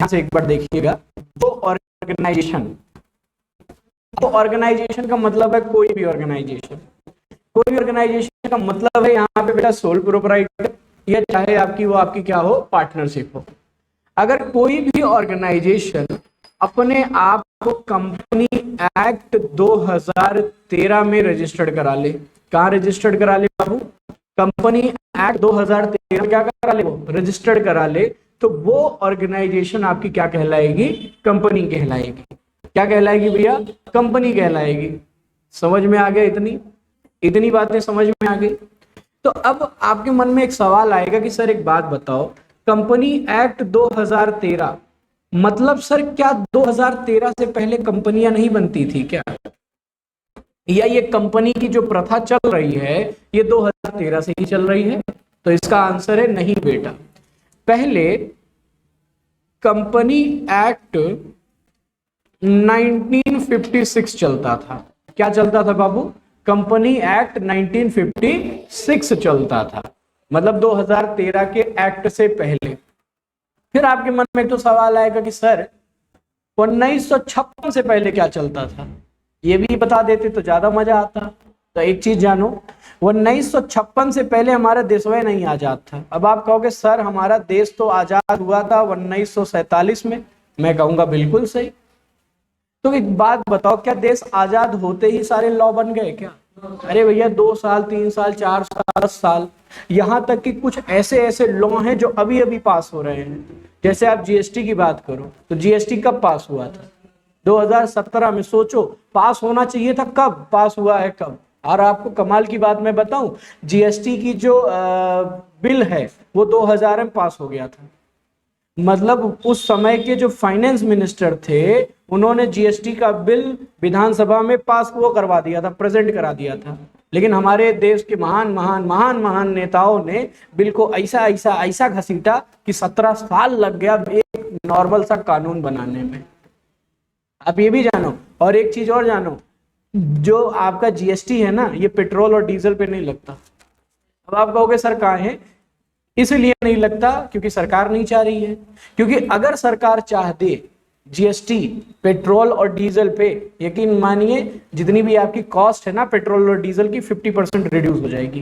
से एक बार देखिएगा। तो ऑर्गेनाइजेशन, तो ऑर्गेनाइजेशन का मतलब है कोई भी ऑर्गेनाइजेशन, कोई भी ऑर्गेनाइजेशन का मतलब है यहाँ पे बेटा सोल प्रोप्राइटर, या चाहे आपकी वो आपकी क्या हो, पार्टनरशिप हो। अगर कोई भी ऑर्गेनाइजेशन अपने आप को कंपनी एक्ट 2013 में रजिस्टर्ड करा ले, कहाँ रजिस्टर्ड करा ले बाबू, कंपनी एक्ट 2013 क्या करा ले, वो रजिस्टर्ड करा ले, तो वो ऑर्गेनाइजेशन आपकी क्या कहलाएगी, कंपनी कहलाएगी। क्या कहलाएगी भैया, कंपनी कहलाएगी। समझ में आ गया, इतनी बातें समझ में आ गई। तो अब आपके मन में एक सवाल आएगा कि सर एक बात बताओ, कंपनी एक्ट 2013 मतलब सर क्या 2013 से पहले कंपनियां नहीं बनती थी क्या, या ये कंपनी की जो प्रथा चल रही है ये 2013 से ही चल रही है? तो इसका आंसर है नहीं बेटा। पहले कंपनी एक्ट 1956 चलता था। क्या चलता था बाबू, कंपनी एक्ट 1956 चलता था, मतलब 2013 के एक्ट से पहले। फिर आपके मन में तो सवाल आएगा कि सर 1956 से पहले क्या चलता था, ये भी बता देते तो ज्यादा मजा आता। तो एक चीज जानो, 1956 से पहले हमारा देश वह नहीं आजाद था। अब आप कहोगे सर हमारा देश तो आजाद हुआ था 1947 में, मैं कहूंगा बिल्कुल सही। तो एक बात बताओ, क्या देश आजाद होते ही सारे लॉ बन गए क्या? अरे भैया 2 साल 3 साल 4 साल 10 साल, यहां तक कि कुछ ऐसे ऐसे लॉ हैं जो अभी अभी पास हो रहे हैं। जैसे आप जीएसटी की बात करो, तो जीएसटी कब पास हुआ था, 2017 में। सोचो पास होना चाहिए था, कब पास हुआ है, कब? और आपको कमाल की बात मैं बताऊं, जीएसटी की जो बिल है वो 2000 में पास हो गया था। मतलब उस समय के जो फाइनेंस मिनिस्टर थे उन्होंने जीएसटी का बिल विधानसभा में पास वो करवा दिया था, प्रेजेंट करा दिया था। लेकिन हमारे देश के महान महान महान महान नेताओं ने बिल को ऐसा ऐसा ऐसा घसीटा कि 17 साल लग गया एक नॉर्मल सा कानून बनाने में। आप ये भी जानो, और एक चीज और जानो, जो आपका जीएसटी है ना, ये पेट्रोल और डीजल पे नहीं लगता। अब आप कहोगे सर कहाँ है, इसलिए नहीं लगता क्योंकि सरकार नहीं चाह रही है। क्योंकि अगर सरकार चाह दे जीएसटी पेट्रोल और डीजल पे, यकीन मानिए जितनी भी आपकी कॉस्ट है ना पेट्रोल और डीजल की 50% रिड्यूस हो जाएगी,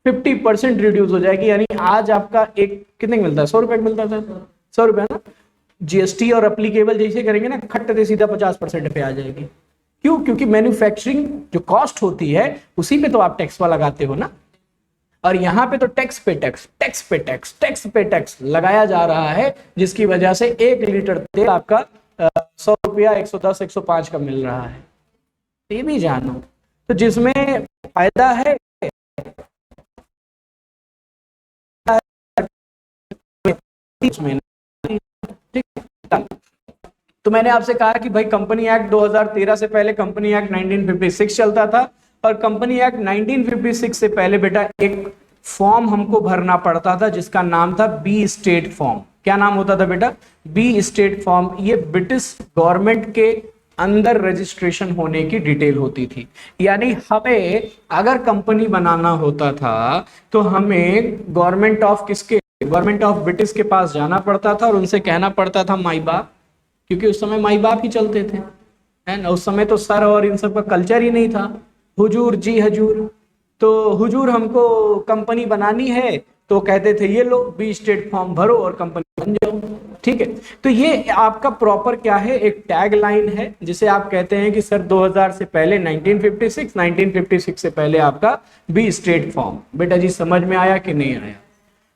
50% रिड्यूस हो जाएगी। यानी आज आपका एक कितने मिलता है, 100 रुपए मिलता था, 100 रुपए ना, जीएसटी और अप्लीकेबल जैसे करेंगे ना खट्टे से सीधा 50% पे आ जाएगी। क्यों? क्योंकि मैन्युफैक्चरिंग जो कॉस्ट होती है उसी पे तो आप टैक्स लगाते हो ना, और यहां पे तो टैक्स पे टैक्स, टैक्स पे टैक्स, टैक्स पे टैक्स लगाया जा रहा है, जिसकी वजह से 1 लीटर तेल आपका 100 रुपया 110 105 का मिल रहा है। ये भी जानो, तो जिसमें फायदा है उसमें। तो मैंने आपसे कहा कि भाई कंपनी एक्ट 2013 से पहले कंपनी एक्ट 1956 चलता था, और कंपनी एक्ट 1956 से पहले बेटा एक फॉर्म हमको भरना पड़ता था जिसका नाम था बी स्टेट फॉर्म। क्या नाम होता था बेटा? B state form. ये ब्रिटिश गवर्नमेंट के अंदर रजिस्ट्रेशन होने की डिटेल होती थी। यानी हमें अगर कंपनी बनाना होता था तो हमें गवर्नमेंट ऑफ किसके, गवर्नमेंट ऑफ ब्रिटिश के पास जाना पड़ता था और उनसे कहना पड़ता था माई बाप, क्योंकि उस समय माई बाप ही चलते थे, है ना। उस समय तो सर और इन सब का कल्चर ही नहीं था, हुजूर जी हजूर। तो हुजूर हमको कंपनी बनानी है तो कहते थे ये लो बी स्टेट फॉर्म भरो और कंपनी बन जाओ, ठीक है। तो ये आपका प्रॉपर क्या है, एक टैग लाइन है जिसे आप कहते हैं कि सर 2000 से पहले 1956 से पहले आपका बी स्टेट फॉर्म। बेटा जी समझ में आया कि नहीं आया?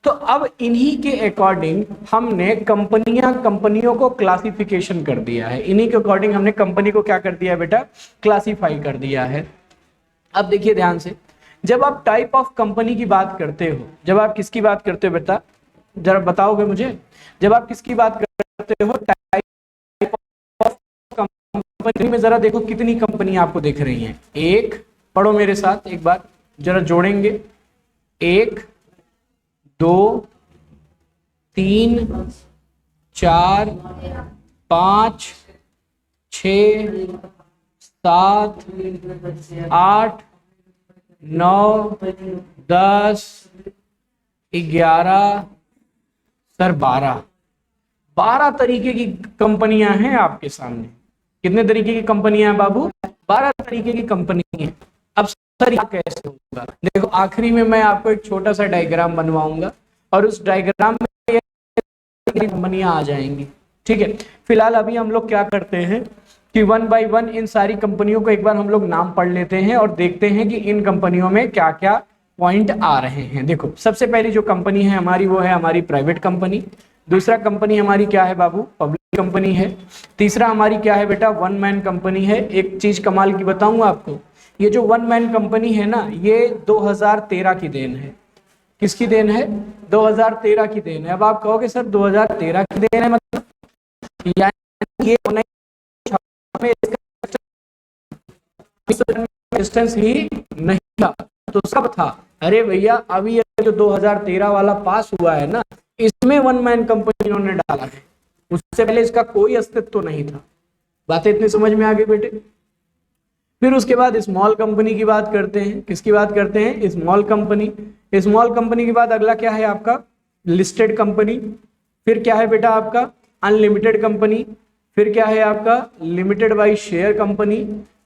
तो अब इन्हीं के अकॉर्डिंग हमने कंपनियों को क्लासिफिकेशन कर दिया है। इन्हीं के अकॉर्डिंग हमने कंपनी को क्या कर दिया है बेटा, क्लासिफाई कर दिया है। अब देखिए ध्यान से, जब आप टाइप ऑफ कंपनी की बात करते हो, जब आप किसकी बात करते हो बेटा, जरा बताओगे मुझे, जब आप किसकी बात करते हो टाइप ऑफ कंपनी में, जरा देखो कितनी कंपनी आपको दिख रही हैं। एक, पढ़ो मेरे साथ एक बार, जरा जोड़ेंगे, 1 2 3 4 5 6 7 8 9 10 11 सर 12 12 तरीके की कंपनियां हैं आपके सामने। कितने तरीके की कंपनियां हैं बाबू? 12 तरीके की कंपनी है। अब सर यह कैसे होगा? देखो आखिरी में मैं आपको एक छोटा सा डायग्राम बनवाऊंगा और उस डायग्राम में कंपनियां आ जाएंगी। ठीक है, फिलहाल अभी हम लोग क्या करते हैं कि वन बाय वन इन सारी कंपनियों को एक बार हम लोग नाम पढ़ लेते हैं और देखते हैं कि इन कंपनियों में क्या क्या पॉइंट आ रहे हैं। देखो सबसे पहली जो कंपनी है हमारी वो है हमारी प्राइवेट कंपनी। दूसरा कंपनी हमारी क्या है बाबू? पब्लिक कंपनी है। तीसरा हमारी क्या है बेटा? वन मैन कंपनी है। एक चीज कमाल की बताऊं आपको, ये जो वन मैन कंपनी है ना, ये 2013 की देन है। किसकी देन है? 2013 की देन है। अब आप कहोगे सर 2013 की देन है मतलब ये डिस्टेंस ही नहीं था तो सब था। अरे भैया अभी ये जो 2013 वाला पास हुआ है ना, इसमें वन मैन कंपनी इन्होंने डाला है, उससे पहले इसका कोई अस्तित्व तो नहीं था। बातें इतनी समझ में आ गई बेटे? फिर उसके बाद स्मॉल कंपनी की बात करते हैं। किसकी बात करते हैं? Small company. स्मॉल कंपनी के बाद अगला क्या है आपका? Listed company. फिर क्या है बेटा आपका? Unlimited company. फिर क्या है आपका? Limited by share company.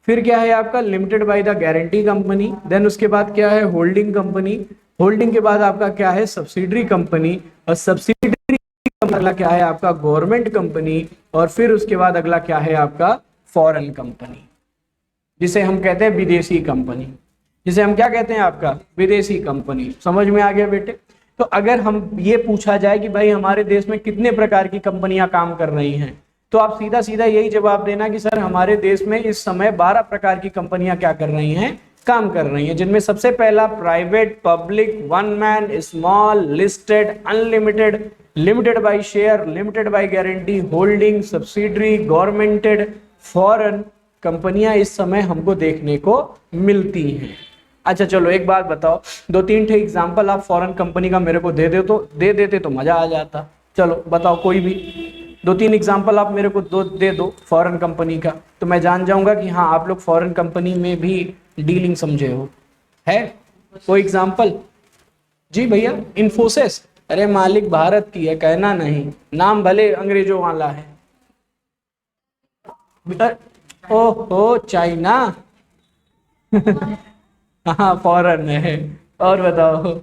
फिर क्या है आपका? Limited by the guarantee company. Then उसके बाद क्या है? Holding company. होल्डिंग के बाद आपका क्या है? Subsidiary company. और सब्सिडरी अगला क्या है आपका? Government company. और फिर उसके बाद अगला क्या है आपका? फॉरेन कंपनी, जिसे हम कहते हैं विदेशी कंपनी। जिसे हम क्या कहते हैं आपका? विदेशी कंपनी। समझ में आ गया बेटे? तो अगर हम ये पूछा जाए कि भाई हमारे देश में कितने प्रकार की कंपनियां काम कर रही हैं, तो आप सीधा सीधा यही जवाब देना कि सर हमारे देश में इस समय 12 प्रकार की कंपनियां क्या कर रही हैं? काम कर रही हैं। जिनमें सबसे पहला private, public, one man, small, listed, unlimited, limited by share, limited by guarantee, holding, subsidiary, government, foreign कंपनियां इस समय हमको देखने को मिलती हैं। अच्छा चलो एक बात बताओ, दो तीन ठे एग्जांपल आप फॉरेन कंपनी का मेरे को दे देते तो मजा आ जाता। चलो बताओ, कोई भी दो तीन एग्जांपल आप मेरे को दे दो फॉरेन कंपनी का, तो मैं जान जाऊंगा कि हाँ आप लोग फॉरेन कंपनी में भी डीलिंग समझे हो। है कोई एग्जांपल? जी भैया, इन्फोसिस। अरे मालिक भारत की है, कहना नहीं, नाम भले अंग्रेजों वाला है। ओहो चाइना। हाँ फॉरेन है। और बताओ?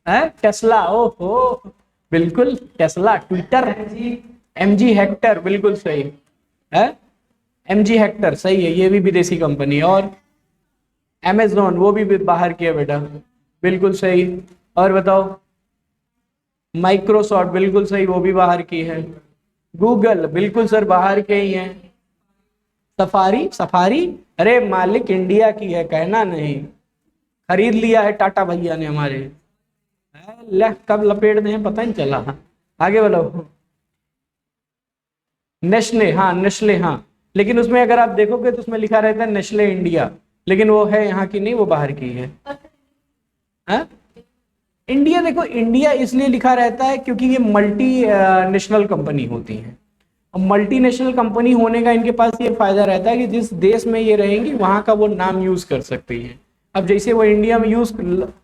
है टेस्ला। ओहो बिल्कुल टेस्ला। ट्विटर, एमजी हेक्टर, बिल्कुल सही है। एमजी हेक्टर सही है, ये भी विदेशी कंपनी है। और अमेजोन, वो भी बाहर की है बेटा, बिल्कुल सही। और बताओ? माइक्रोसॉफ्ट, बिल्कुल सही, वो भी बाहर की है। गूगल, बिल्कुल सर बाहर के ही हैं। सफारी, अरे मालिक इंडिया की है, कहना नहीं, खरीद लिया है टाटा भैया ने हमारे। कब लपेट दें पता नहीं चला। आगे बोलो। नेस्ले, हाँ नेस्ले, हाँ, लेकिन उसमें अगर आप देखोगे तो उसमें लिखा रहता है नेस्ले इंडिया, लेकिन वो है यहाँ की नहीं, वो बाहर की है। इंडिया, देखो इंडिया इसलिए लिखा रहता है क्योंकि ये मल्टी नेशनल कंपनी होती है। अब मल्टीनेशनल कंपनी होने का इनके पास ये फायदा रहता है कि जिस देश में ये रहेंगी वहां का वो नाम यूज कर सकती है। अब जैसे वो इंडिया में यूज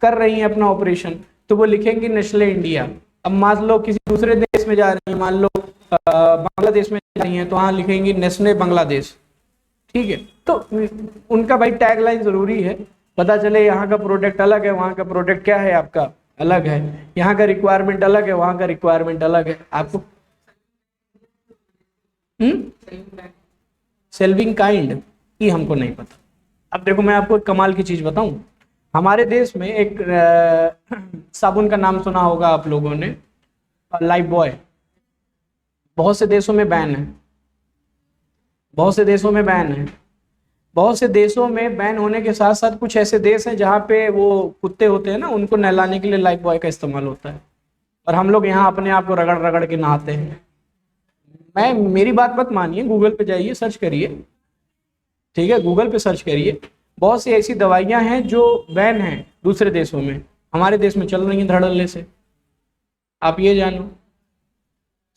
कर रही है अपना ऑपरेशन, तो वो लिखेंगे नेस्ले इंडिया। अब मान लो किसी दूसरे देश में जा रही है, मान लो बांग्लादेश में जा रही है, तो वहां लिखेंगे नेस्ले बांग्लादेश। ठीक है, तो उनका भाई टैगलाइन जरूरी है, पता चले यहाँ का प्रोडक्ट अलग है, वहां का प्रोडक्ट क्या है आपका अलग है, यहाँ का रिक्वायरमेंट अलग है, वहां का रिक्वायरमेंट अलग है। आपको सेल्विंग काइंड की हमको नहीं पता। अब देखो मैं आपको एक कमाल की चीज बताऊं, हमारे देश में एक साबुन का नाम सुना होगा आप लोगों ने, लाइफ बॉय। बहुत से देशों में बैन है, बहुत से देशों में बैन है। बहुत से देशों में बैन होने के साथ साथ कुछ ऐसे देश हैं जहाँ पे वो कुत्ते होते हैं ना, उनको नहलाने के लिए लाइफ बॉय का इस्तेमाल होता है, और हम लोग यहाँ अपने आप को रगड़ रगड़ के नहाते हैं। मेरी बात मत मानिए, गूगल पे जाइए, सर्च करिए, ठीक है, गूगल पे सर्च करिए। बहुत सी ऐसी दवाइयां हैं जो बैन हैं दूसरे देशों में, हमारे देश में चल रही हैं धड़ल्ले से। आप ये जानो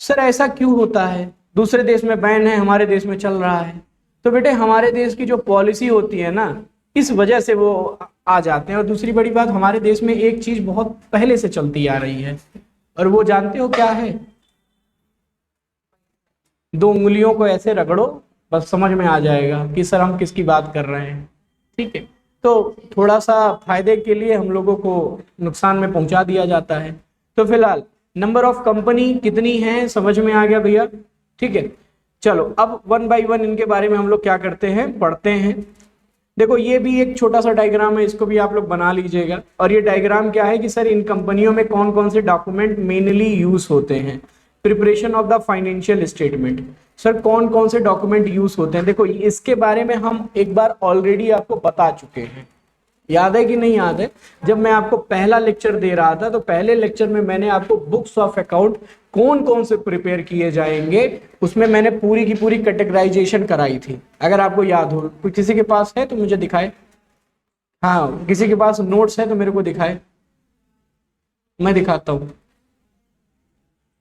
सर ऐसा क्यों होता है, दूसरे देश में बैन है, हमारे देश में चल रहा है। तो बेटे हमारे देश की जो पॉलिसी होती है ना, इस वजह से वो आ जाते हैं। और दूसरी बड़ी बात, हमारे देश में एक चीज बहुत पहले से चलती आ रही है, और वो जानते हो क्या है? दो उंगलियों को ऐसे रगड़ो, बस समझ में आ जाएगा कि सर हम किसकी बात कर रहे हैं। ठीक है, तो थोड़ा सा फायदे के लिए हम लोगों को नुकसान में पहुंचा दिया जाता है। तो फिलहाल नंबर ऑफ कंपनी कितनी है समझ में आ गया भैया। ठीक है, चलो अब वन बाय वन इनके बारे में हम लोग क्या करते हैं, पढ़ते हैं। देखो ये भी एक छोटा सा डायग्राम है, इसको भी आप लोग बना लीजिएगा। और ये डायग्राम क्या है कि सर इन कंपनियों में कौन कौन से डॉक्यूमेंट मेनली यूज होते हैं, preparation of the financial statement. Sir कौन कौन से डॉक्यूमेंट यूज होते हैं, देखो इसके बारे में हम एक बार ऑलरेडी आपको बता चुके हैं, याद है कि नहीं याद है। जब मैं आपको पहला लेक्चर दे रहा था तो पहले लेक्चर में मैंने आपको बुक्स ऑफ अकाउंट कौन कौन से प्रिपेयर किए जाएंगे उसमें मैंने पूरी की पूरी कैटेगराइजेशन कराई थी, अगर आपको याद हो। तो किसी के पास है तो मुझे दिखाए, हाँ किसी के पास नोट्स है तो मेरे को दिखाए, मैं दिखाता हूं।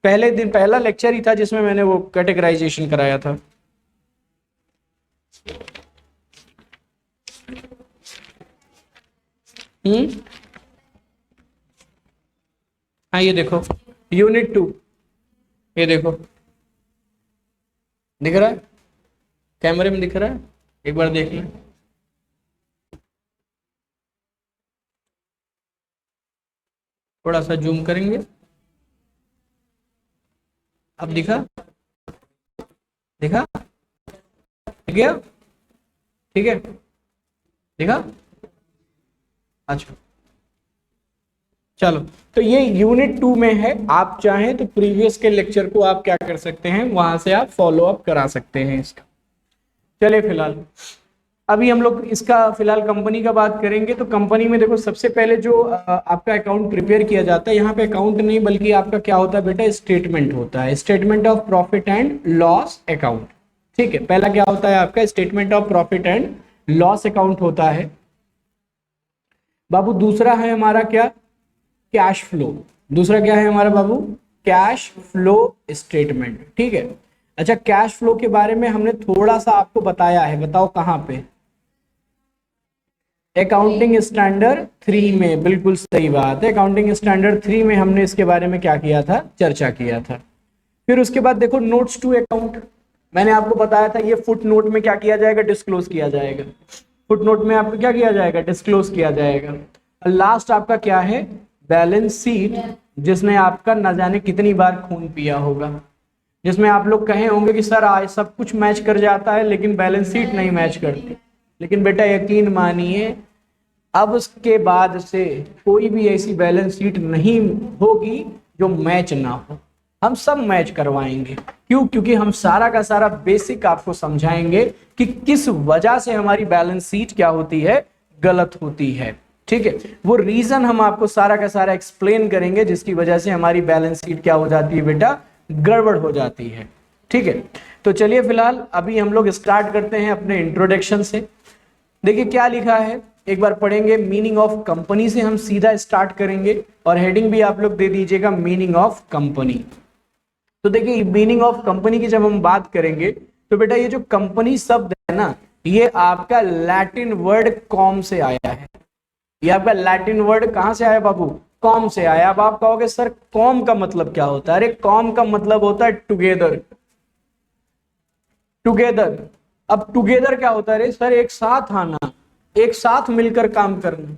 पहले दिन पहला लेक्चर ही था जिसमें मैंने वो कैटेगराइजेशन कराया था। हाँ ये देखो यूनिट 2, ये देखो दिख रहा है, कैमरे में दिख रहा है, एक बार देख लें। थोड़ा सा जूम करेंगे, अब दिखा, दिखा, दिख गया, ठीक है दिखा, अच्छा चलो। तो ये यूनिट 2 में है, आप चाहें तो प्रीवियस के लेक्चर को आप क्या कर सकते हैं, वहां से आप फॉलो अप करा सकते हैं इसका। चलिए फिलहाल अभी हम लोग इसका फिलहाल कंपनी का बात करेंगे। तो कंपनी में देखो सबसे पहले जो आपका अकाउंट प्रिपेयर किया जाता है, यहाँ पे अकाउंट नहीं बल्कि आपका क्या होता है बेटा, स्टेटमेंट होता है, statement of profit and loss account. ठीक है, पहला क्या होता है आपका, statement of profit and loss account होता है बाबू। दूसरा है हमारा क्या, कैश फ्लो। दूसरा क्या है हमारा बाबू, कैश फ्लो स्टेटमेंट। ठीक है, अच्छा कैश फ्लो के बारे में हमने थोड़ा सा आपको बताया है, बताओ कहां पे, अकाउंटिंग स्टैंडर्ड 3 में, बिल्कुल सही बात है, अकाउंटिंग स्टैंडर्ड 3 में हमने इसके बारे में क्या किया था, चर्चा किया था। फिर उसके बाद देखो नोट्स टू अकाउंट, मैंने आपको बताया था ये फुट नोट में क्या किया जाएगा, डिस्क्लोज किया जाएगा। फुट नोट में आपको क्या किया जाएगा, डिस्क्लोज किया जाएगा। लास्ट आपका क्या है, बैलेंस शीट, जिसने आपका न जाने कितनी बार खून पिया होगा, जिसमें आप लोग कहे होंगे कि सर आज सब कुछ मैच कर जाता है लेकिन बैलेंस शीट नहीं मैच करती। लेकिन बेटा यकीन मानिए अब उसके बाद से कोई भी ऐसी बैलेंस शीट नहीं होगी जो मैच ना हो, हम सब मैच करवाएंगे। क्यों, क्योंकि हम सारा का सारा बेसिक आपको समझाएंगे कि किस वजह से हमारी बैलेंस शीट क्या होती है, गलत होती है। ठीक है, वो रीजन हम आपको सारा का सारा एक्सप्लेन करेंगे जिसकी वजह से हमारी बैलेंस शीट क्या हो जाती है बेटा, गड़बड़ हो जाती है। ठीक है, तो चलिए फिलहाल अभी हम लोग स्टार्ट करते हैं अपने इंट्रोडक्शन से। देखिए क्या लिखा है, एक बार पढ़ेंगे। मीनिंग ऑफ कंपनी से हम सीधा स्टार्ट करेंगे और हेडिंग भी आप लोग दे दीजिएगा, मीनिंग ऑफ कंपनी। तो देखिए मीनिंग ऑफ कंपनी की जब हम बात करेंगे तो बेटा ये जो कंपनी शब्द है ना, ये आपका लैटिन वर्ड कॉम से आया है। ये आपका लैटिन वर्ड कहां से आया बाबू, कॉम से आया। अब आप कहोगे सर कॉम का मतलब क्या होता है, अरे कॉम का मतलब होता है टुगेदर, टुगेदर। अब टुगेदर क्या होता है, अरे सर एक साथ आना, एक साथ मिलकर काम करना,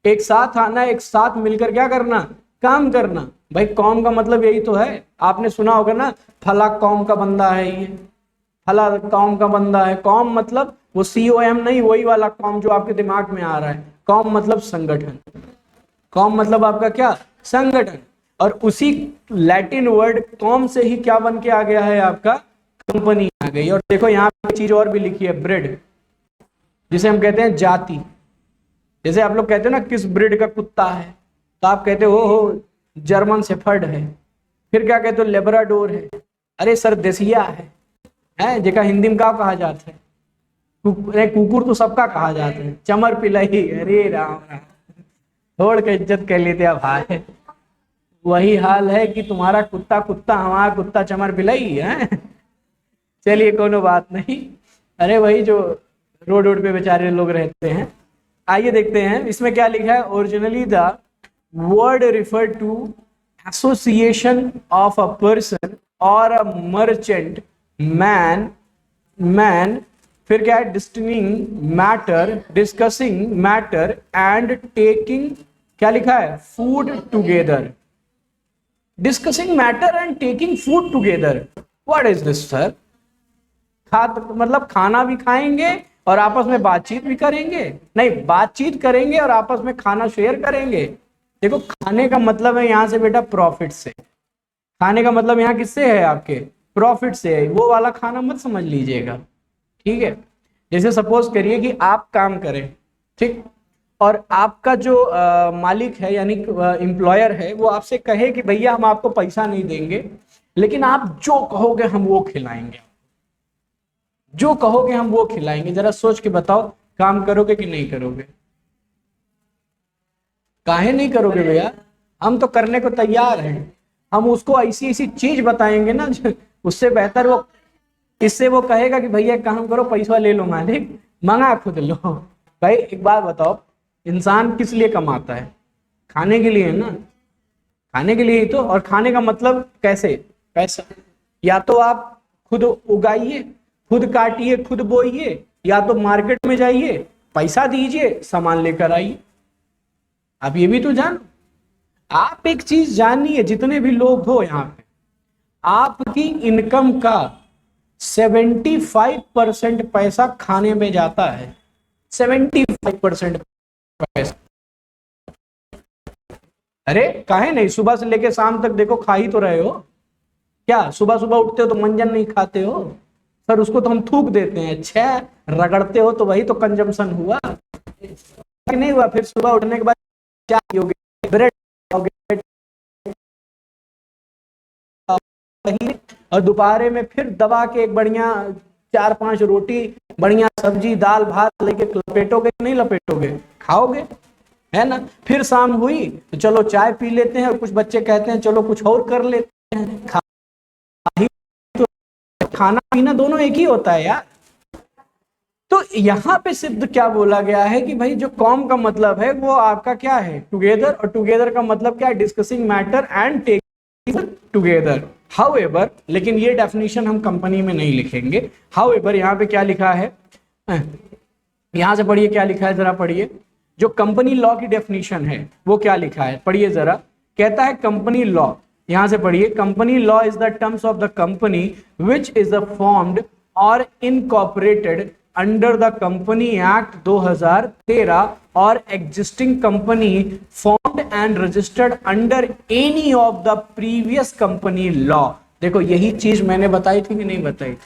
एक साथ आना, एक साथ मिलकर क्या करना, काम करना। भाई कॉम का मतलब यही तो है, आपने सुना होगा ना, फला कॉम का बंदा है, ये फला कॉम का बंदा है। कॉम मतलब वो COM नहीं, वही वाला कॉम जो आपके दिमाग में आ रहा है। कॉम मतलब संगठन, कॉम मतलब आपका क्या, संगठन। और उसी लैटिन वर्ड कॉम से ही क्या बन के आ गया है, आपका कंपनी आ गई। और देखो यहाँ पे चीज और भी लिखी है, ब्रीड, जिसे हम कहते हैं जाति। जैसे आप लोग कहते हो ना किस ब्रीड का कुत्ता है, तो आप कहते हो जर्मन शेफर्ड है। फिर क्या कहते हो, लेब्राडोर है। अरे सर देसिया है जेका हिंदी में क्या कहा जाता है, कुकुर तो सबका कहा जाता है, चमर पिलई, अरे राम राम, छोड़ के इज्जत कर लेते हैं भाई। वही हाल है कि तुम्हारा कुत्ता कुत्ता, हमारा कुत्ता चमर पिलई है। चलिए कोनो बात नहीं, अरे वही जो रोड रोड पे बेचारे लोग रहते हैं। आइए देखते हैं इसमें क्या लिखा है। Originally the word refer to association of a person और अ मर्चेंट मैन मैन फिर क्या है, डिस्कसिंग मैटर एंड टेकिंग, क्या लिखा है, food together, discussing matter and taking food together, what is this sir? मतलब खाना भी खाएंगे और आपस में बातचीत भी करेंगे? नहीं, बातचीत करेंगे और आपस में खाना शेयर करेंगे। देखो, खाने का मतलब है यहां से बेटा प्रॉफिट से, खाने का मतलब यहाँ किससे है, आपके प्रॉफिट से है, वो वाला खाना मत समझ लीजिएगा, ठीक है। जैसे सपोज करिए कि आप काम करें, ठीक, और आपका जो मालिक है यानी एम्प्लॉयर है वो आपसे कहे कि भैया हम आपको पैसा नहीं देंगे, लेकिन आप जो कहोगे हम वो खिलाएंगे, जो कहोगे हम वो खिलाएंगे, जरा सोच के बताओ, काम करोगे कि नहीं करोगे? काहे नहीं करोगे भैया? हम तो करने को तैयार हैं, हम उसको ऐसी ऐसी चीज बताएंगे ना उससे बेहतर वो, इससे वो कहेगा कि भैया काम करो, पैसा ले लो मालिक, मंगा खुद लो। भाई एक बात बताओ, इंसान किस लिए कमाता है? खाने के लिए है ना, खाने के लिए ही तो। और खाने का मतलब कैसे? पैसा। या तो आप खुद उगाइए, खुद काटिए, खुद बोइए, या तो मार्केट में जाइए, पैसा दीजिए, सामान लेकर आइए। आप ये भी तो जान, आप एक चीज जानिए, जितने भी लोग हो यहाँ पे, आपकी इनकम का 75% पैसा खाने में जाता है, 75% पैसा। अरे काहे नहीं, सुबह से लेके शाम तक देखो खा ही तो रहे हो। क्या सुबह सुबह उठते हो तो मंजन नहीं खाते हो सर? उसको तो हम थूक देते हैं, छह रगड़ते हो तो वही तो कंजम्पशन हुआ, नहीं हुआ? फिर सुबह उठने के बाद चाय हो गई, ब्रेड हो गई, और दोपहर में फिर दबा के एक बढ़िया 4-5 रोटी, बढ़िया सब्जी, दाल भात लेके लपेटोगे नहीं लपेटोगे? खाओगे, है ना? फिर शाम हुई तो चलो चाय पी लेते हैं, और कुछ बच्चे कहते हैं चलो कुछ और कर लेते हैं। तो खाना पीना दोनों एक ही होता है यार। तो यहाँ पे सिद्ध क्या बोला गया है कि भाई जो कॉम का मतलब है वो आपका क्या है, टुगेदर, और टुगेदर का मतलब क्या है, discussing matter and taking together. However, लेकिन ये डेफिनेशन हम कंपनी में नहीं लिखेंगे। हाउएवर यहाँ पे क्या लिखा है, यहां से पढ़िए क्या लिखा है, जरा पढ़िए। जो कंपनी लॉ की डेफिनेशन है वो क्या लिखा है, पढ़िए जरा। कहता है कंपनी लॉ, यहां से पढ़िए, company law is the terms of the company which is formed और incorporated under the company act 2013 और existing company formed and registered under any of the previous company law. देखो यही चीज मैंने बताई थी कि नहीं बताई थी?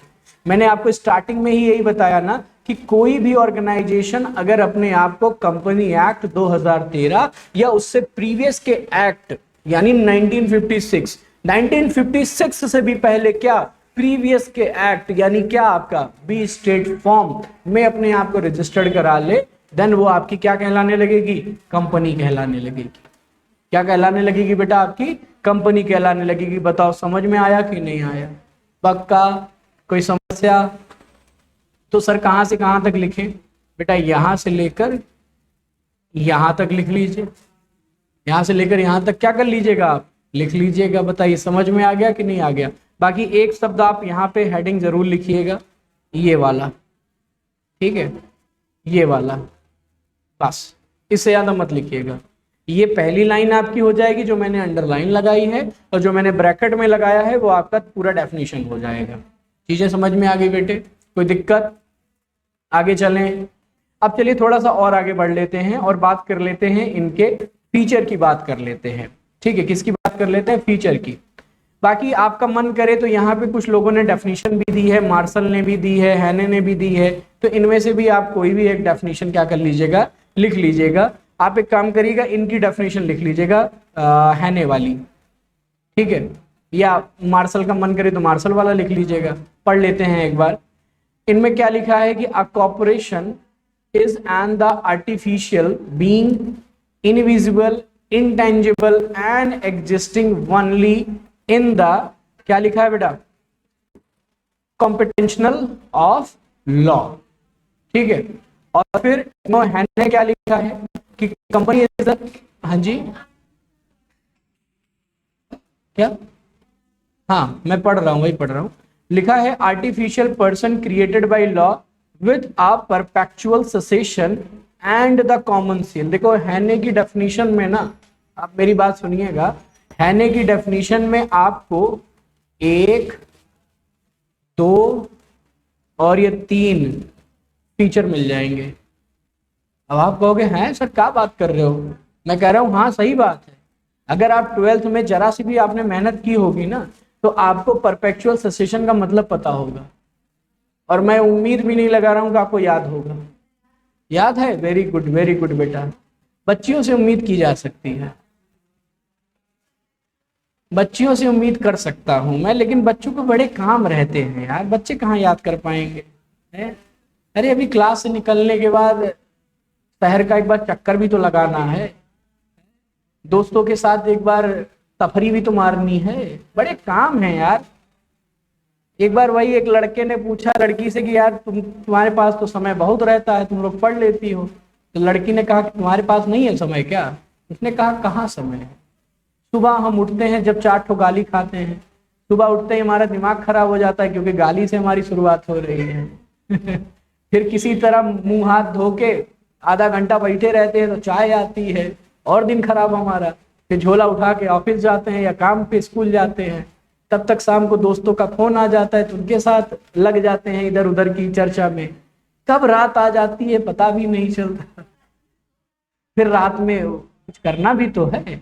मैंने आपको स्टार्टिंग में ही यही बताया ना कि कोई भी ऑर्गेनाइजेशन अगर अपने आप को कंपनी एक्ट 2013 या उससे प्रीवियस के एक्ट यानी 1956 से भी पहले क्या प्रीवियस के एक्ट यानी क्या आपका बी स्टेट फॉर्म में अपने आप को रजिस्टर्ड करा ले, देन वो आपकी क्या कहलाने लगेगी, कंपनी कहलाने लगेगी। क्या कहलाने लगेगी बेटा? आपकी कंपनी कहलाने लगेगी। बताओ समझ में आया कि नहीं आया? पक्का? कोई समस्या? तो सर कहां से कहां तक लिखें? बेटा यहां से लेकर यहां तक लिख लीजिए, यहां से लेकर यहां तक क्या कर लीजिएगा आप, लिख लीजिएगा। बताइए समझ में आ गया कि नहीं आ गया? बाकी एक शब्द आप यहाँ पे हेडिंग जरूर लिखिएगा, ये वाला, ठीक है, ये वाला, बस इससे ज्यादा मत लिखिएगा। ये पहली लाइन आपकी हो जाएगी जो मैंने अंडरलाइन लगाई है, और जो मैंने ब्रैकेट में लगाया है वो आपका पूरा डेफिनेशन हो जाएगा। चीजें समझ में आ गई बेटे? कोई दिक्कत? आगे चलें। अब चलिए थोड़ा सा और आगे बढ़ लेते हैं और बात कर लेते हैं इनके फीचर की बात कर लेते हैं, ठीक है? किसकी बात कर लेते हैं? फीचर की। बाकी आपका मन करे तो यहाँ पे कुछ लोगों ने डेफिनेशन भी दी है, मार्शल ने भी दी है, हैने ने भी दी है, तो इनमें से भी आप कोई भी एक डेफिनेशन क्या कर लीजिएगा, लिख लीजिएगा। आप एक काम करिएगा, इनकी डेफिनेशन लिख लीजिएगा, हैने वाली, ठीक है, या मार्शल का मन करे तो मार्शल वाला लिख लीजिएगा। पढ़ लेते हैं एक बार। इनमें क्या लिखा है कि a corporation is and the artificial being invisible, intangible and existing only in the, क्या लिखा है बेटा, कॉम्पिटेंशनल ऑफ लॉ, ठीक है। और फिर ने क्या लिखा है कि कंपनी इज, हाँ जी क्या, हाँ मैं पढ़ रहा हूं, वही पढ़ रहा हूं। लिखा है artificial person created by law with a perpetual cessation and the common seal. देखो हैने की डेफिनेशन में ना, आप मेरी बात सुनिएगा, हैने की डेफिनेशन में आपको 1, 2 और ये 3 फीचर मिल जाएंगे। अब आप कहोगे हैं सर क्या बात कर रहे हो, मैं कह रहा हूं हाँ सही बात है। अगर आप 12th में जरा सी भी आपने मेहनत की होगी ना तो आपको परपेचुअल सेसेशन का मतलब पता होगा, और मैं उम्मीद भी नहीं लगा रहा हूं कि आपको याद होगा। याद है? वेरी गुड बेटा। बच्चियों से उम्मीद की जा सकती है, बच्चियों से उम्मीद कर सकता हूं मैं, लेकिन बच्चों को बड़े काम रहते हैं यार, बच्चे कहाँ याद कर पाएंगे है? अरे अभी क्लास से निकलने के बाद शहर का एक बार चक्कर भी तो लगाना है, दोस्तों के साथ एक बार तफरी भी तो मारनी है, बड़े काम हैं यार। एक बार वही एक लड़के ने पूछा लड़की से कि यार तुम्हारे पास तो समय बहुत रहता है, तुम लोग पढ़ लेती हो। तो लड़की ने कहा कि तुम्हारे पास नहीं है समय क्या? उसने कहा कहाँ समय है, सुबह हम उठते हैं जब 4 ठो गाली खाते हैं, सुबह उठते ही हमारा दिमाग खराब हो जाता है क्योंकि गाली से हमारी शुरुआत हो रही है फिर किसी तरह मुंह हाथ धो के आधा घंटा बैठे रहते हैं तो चाय आती है और दिन खराब हमारा, फिर झोला उठा के ऑफिस जाते हैं या काम पे स्कूल जाते हैं, तब तक शाम को दोस्तों का फोन आ जाता है तो उनके साथ लग जाते हैं इधर उधर की चर्चा में, कब रात आ जाती है पता भी नहीं चलता। फिर रात में कुछ करना भी तो है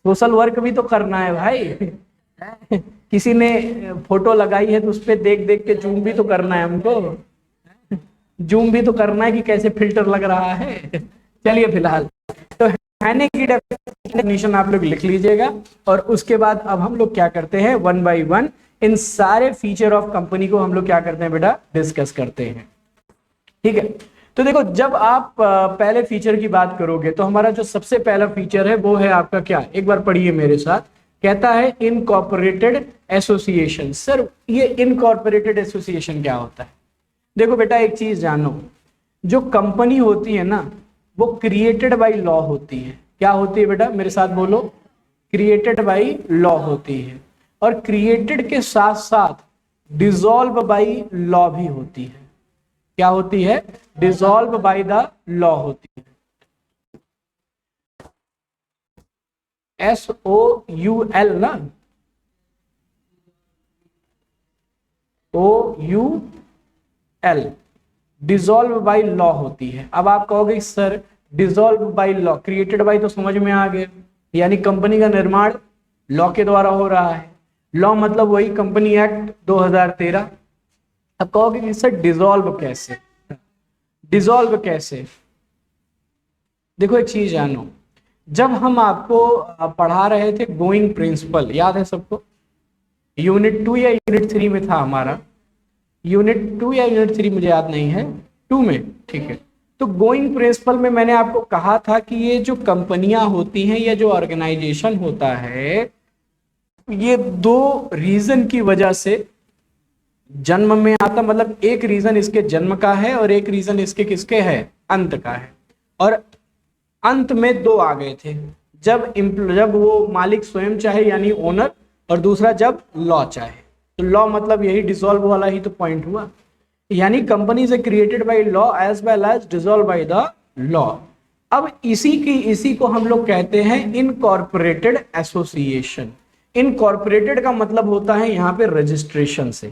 सोशल वर्क भी तो करना है भाई किसी ने फोटो लगाई है तो उस पर देख देख के जूम भी तो करना है हमको, जूम भी तो करना है कि कैसे फिल्टर लग रहा है। चलिए फिलहाल तो हैने की डेफिनेशन आप लोग लिख लीजिएगा, और उसके बाद अब हम लोग क्या करते हैं, 1 by 1 इन सारे फीचर ऑफ कंपनी को हम लोग क्या करते हैं बेटा, डिस्कस करते हैं। ठीक है, तो देखो जब आप पहले फीचर की बात करोगे तो हमारा जो सबसे पहला फीचर है वो है आपका क्या, एक बार पढ़िए मेरे साथ, कहता है इनकॉर्पोरेटेड एसोसिएशन। सर ये इनकॉर्पोरेटेड एसोसिएशन क्या होता है? देखो बेटा एक चीज जानो, जो कंपनी होती है ना वो क्रिएटेड बाय लॉ होती है। क्या होती है बेटा, मेरे साथ बोलो, क्रिएटेड बाय लॉ होती है, और क्रिएटेड के साथ साथ डिसॉल्व बाय लॉ भी होती है। क्या होती है? डिसॉल्व बाय द लॉ होती है। SOUL ना, OUL, डिसॉल्व बाय लॉ होती है। अब आप कहोगे sir dissolve by law, created by तो समझ में आ गया, यानी कंपनी का निर्माण लॉ के द्वारा हो रहा है, लॉ मतलब वही कंपनी एक्ट 2013। अब कहोगे कि सर डिसॉल्व कैसे, डिसॉल्व कैसे? देखो एक चीज जानो, जब हम आपको पढ़ा रहे थे गोइंग प्रिंसिपल, याद है सबको? यूनिट 2 या यूनिट 3 में था हमारा, यूनिट 2 या यूनिट 3 मुझे याद नहीं है, 2 में, ठीक है। तो गोइंग प्रिंसिपल में मैंने आपको कहा था कि ये जो कंपनियां होती हैं या जो ऑर्गेनाइजेशन होता है, ये 2 रीजन की वजह से जन्म में आता, मतलब एक रीजन इसके जन्म का है और एक रीजन इसके किसके है, अंत का है। और अंत में 2 आ गए थे, जब वो मालिक स्वयं चाहे यानी ओनर, और दूसरा जब लॉ चाहे। तो लॉ मतलब यही डिसॉल्व वाला ही तो पॉइंट हुआ, यानी company is created by law as well as dissolve by the law. अब इसी को हम लोग कहते हैं इनकॉर्पोरेटेड एसोसिएशन। इनकॉर्पोरेटेड का मतलब होता है यहाँ पे रजिस्ट्रेशन से,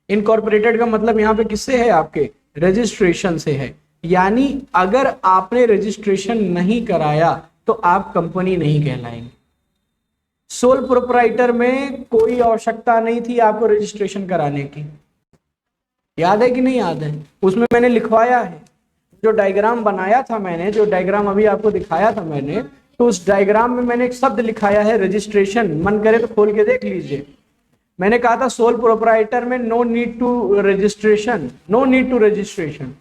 इनकॉर्पोरेटेड का मतलब यहाँ पे किससे है, आपके रजिस्ट्रेशन से है। यानी अगर आपने रजिस्ट्रेशन नहीं कराया तो आप कंपनी नहीं कहलाएंगे। सोल प्रोप्राइटर में कोई आवश्यकता नहीं थी आपको रजिस्ट्रेशन कराने की, याद है कि नहीं याद है? उसमें मैंने लिखवाया है, जो डायग्राम बनाया था मैंने, जो डायग्राम अभी आपको दिखाया था मैंने, तो उस डायग्राम में मैंने एक शब्द लिखाया है रजिस्ट्रेशन, मन करे तो खोल के देख लीजिए। मैंने कहा था सोल प्रोप्राइटर में no need to registration, no need to registration.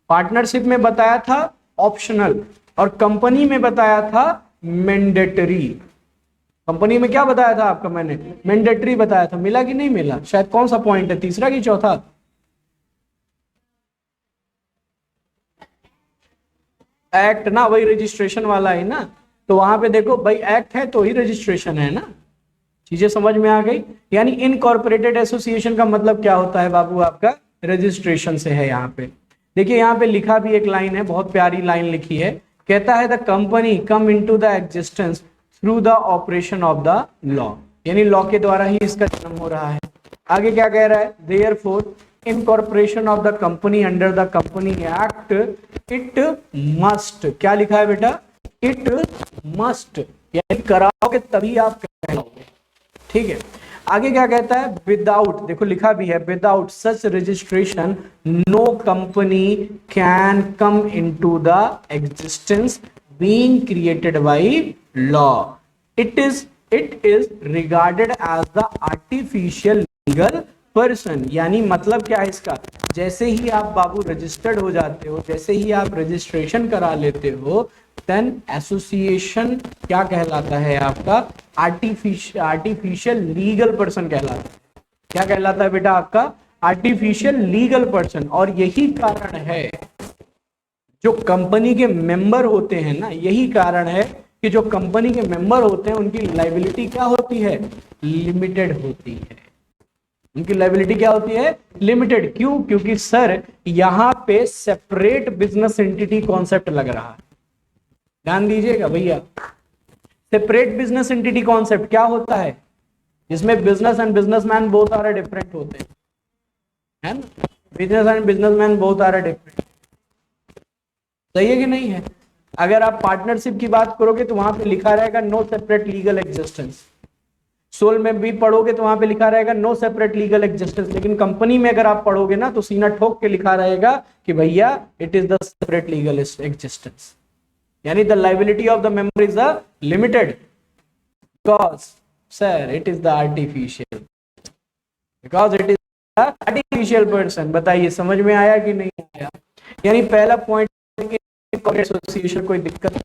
Partnership में बताया था ऑप्शनल, और कंपनी में बताया था मैंडेटरी। कंपनी में क्या बताया था आपका मैंने, मैंडेटरी बताया था। मिला कि नहीं मिला? शायद कौन सा पॉइंट है, तीसरा कि चौथा? एक्ट ना, वही रजिस्ट्रेशन वाला है ना। तो वहां पे देखो भाई एक्ट है तो ही रजिस्ट्रेशन है ना, चीजें समझ में आ गई। यानी इनकॉर्पोरेटेड एसोसिएशन का मतलब क्या होता है बाबू, आपका रजिस्ट्रेशन से है। यहाँ पे देखिए, यहाँ पे लिखा भी एक लाइन है, बहुत प्यारी लाइन लिखी है, कहता है the company come into the existence through the operation of the law, यानी लॉ के द्वारा ही इसका जन्म हो रहा है। आगे क्या कह रहा है, therefore incorporation of the company under the company act it must, क्या लिखा है बेटा, इट मस्ट, यानी कराओगे तभी आप कहलाओगे। ठीक है, आगे क्या कहता है, विदाउट, देखो लिखा भी है, without such registration no company can come into the existence being created by law, it is regarded as the artificial legal person. यानी मतलब क्या है इसका, जैसे ही आप बाबू रजिस्टर्ड हो जाते हो, जैसे ही आप रजिस्ट्रेशन करा लेते हो, देन एसोसिएशन क्या कहलाता है आपका, आर्टिफिशियल लीगल पर्सन कहलाता है। क्या कहलाता है बेटा आपका, आर्टिफिशियल लीगल पर्सन। और यही कारण है, जो कंपनी के मेंबर होते हैं ना, यही कारण है कि जो कंपनी के मेंबर होते हैं उनकी लाइबिलिटी क्या होती है, लिमिटेड होती है। उनकी लाइबिलिटी क्या होती है, लिमिटेड। क्यों, क्योंकि सर यहां पे सेपरेट बिजनेस एंटिटी कॉन्सेप्ट लग रहा है, ध्यान दीजिएगा भैया। सेपरेट बिजनेस एंटिटी कॉन्सेप्ट क्या होता है, जिसमें business and businessman both are different होते हैं, है ना, business and businessman both are different, सही है कि नहीं है। अगर आप पार्टनरशिप की बात करोगे तो वहां पे लिखा रहेगा no separate legal existence, sole में भी पढ़ोगे तो वहां पे लिखा रहेगा नो सेपरेट लीगल एग्जिस्टेंस, लेकिन कंपनी में अगर आप पढ़ोगे ना तो सीना ठोक के लिखा रहेगा कि भैया it is the separate legal existence, यानी the liability of the member is the limited because sir it is the artificial, because it is the artificial person. बताइए समझ में आया कि नहीं आया। यानी पहला पॉइंट, एसोसिएशन कोई दिक्कत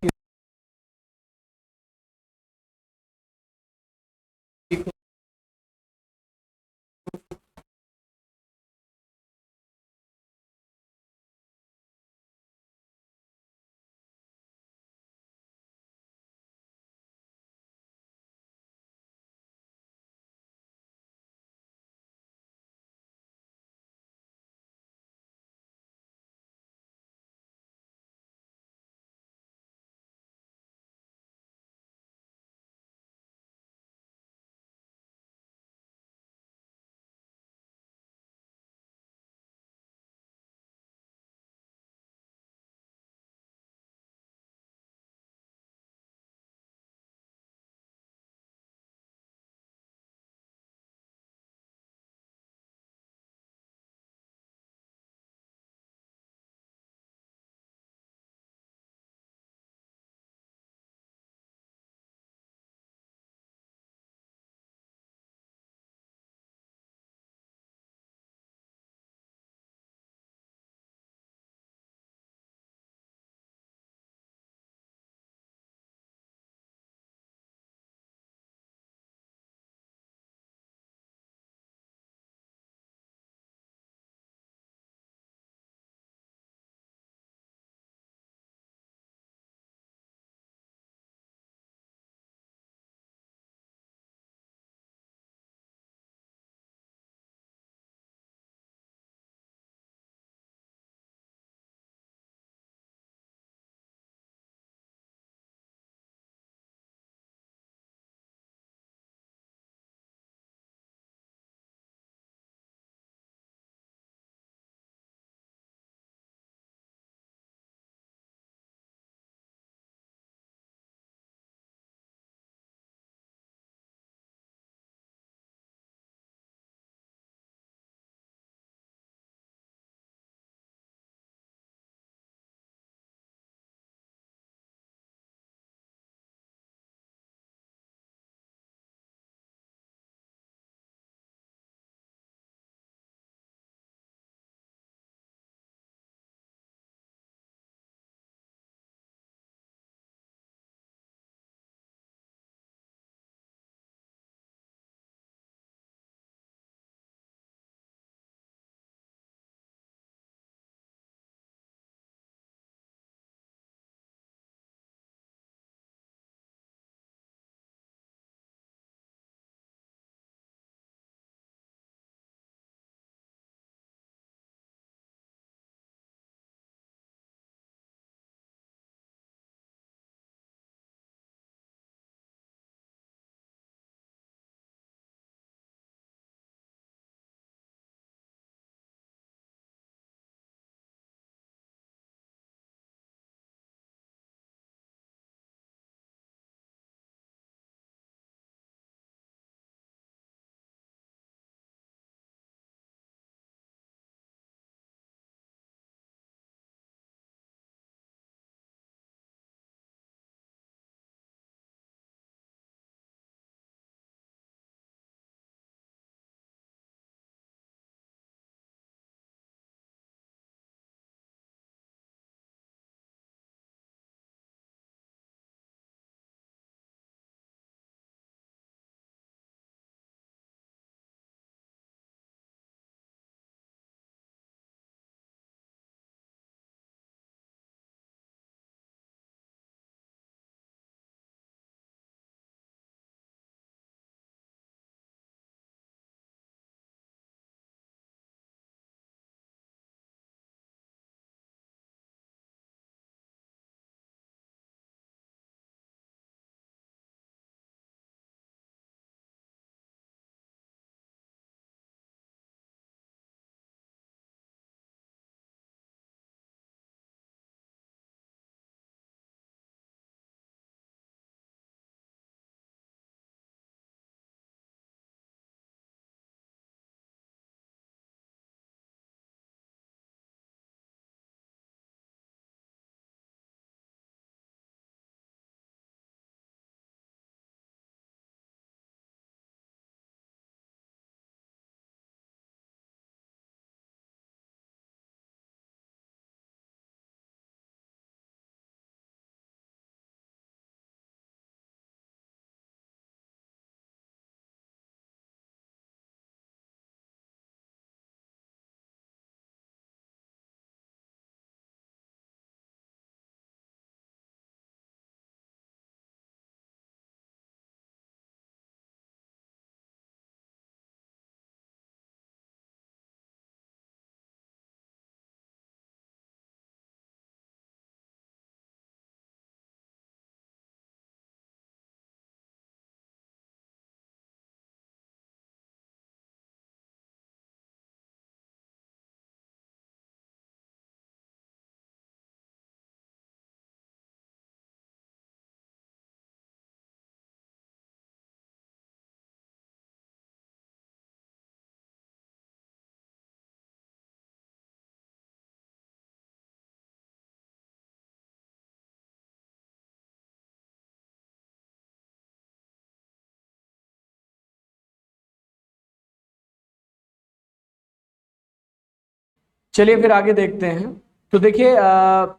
चलिए फिर आगे देखते हैं। तो देखिए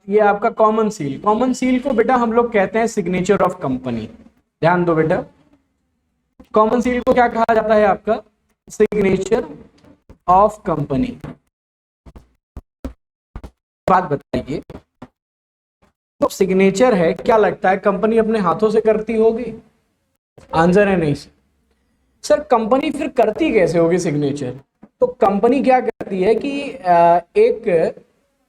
ये आपका कॉमन सील, कॉमन सील को बेटा हम लोग कहते हैं सिग्नेचर ऑफ कंपनी। ध्यान दो बेटा, कॉमन सील को क्या कहा जाता है आपका? Signature of company. बात बताइए, तो सिग्नेचर है, क्या लगता है कंपनी अपने हाथों से करती होगी? आंसर है नहीं सर। कंपनी फिर करती कैसे होगी सिग्नेचर? तो कंपनी क्या करती है कि एक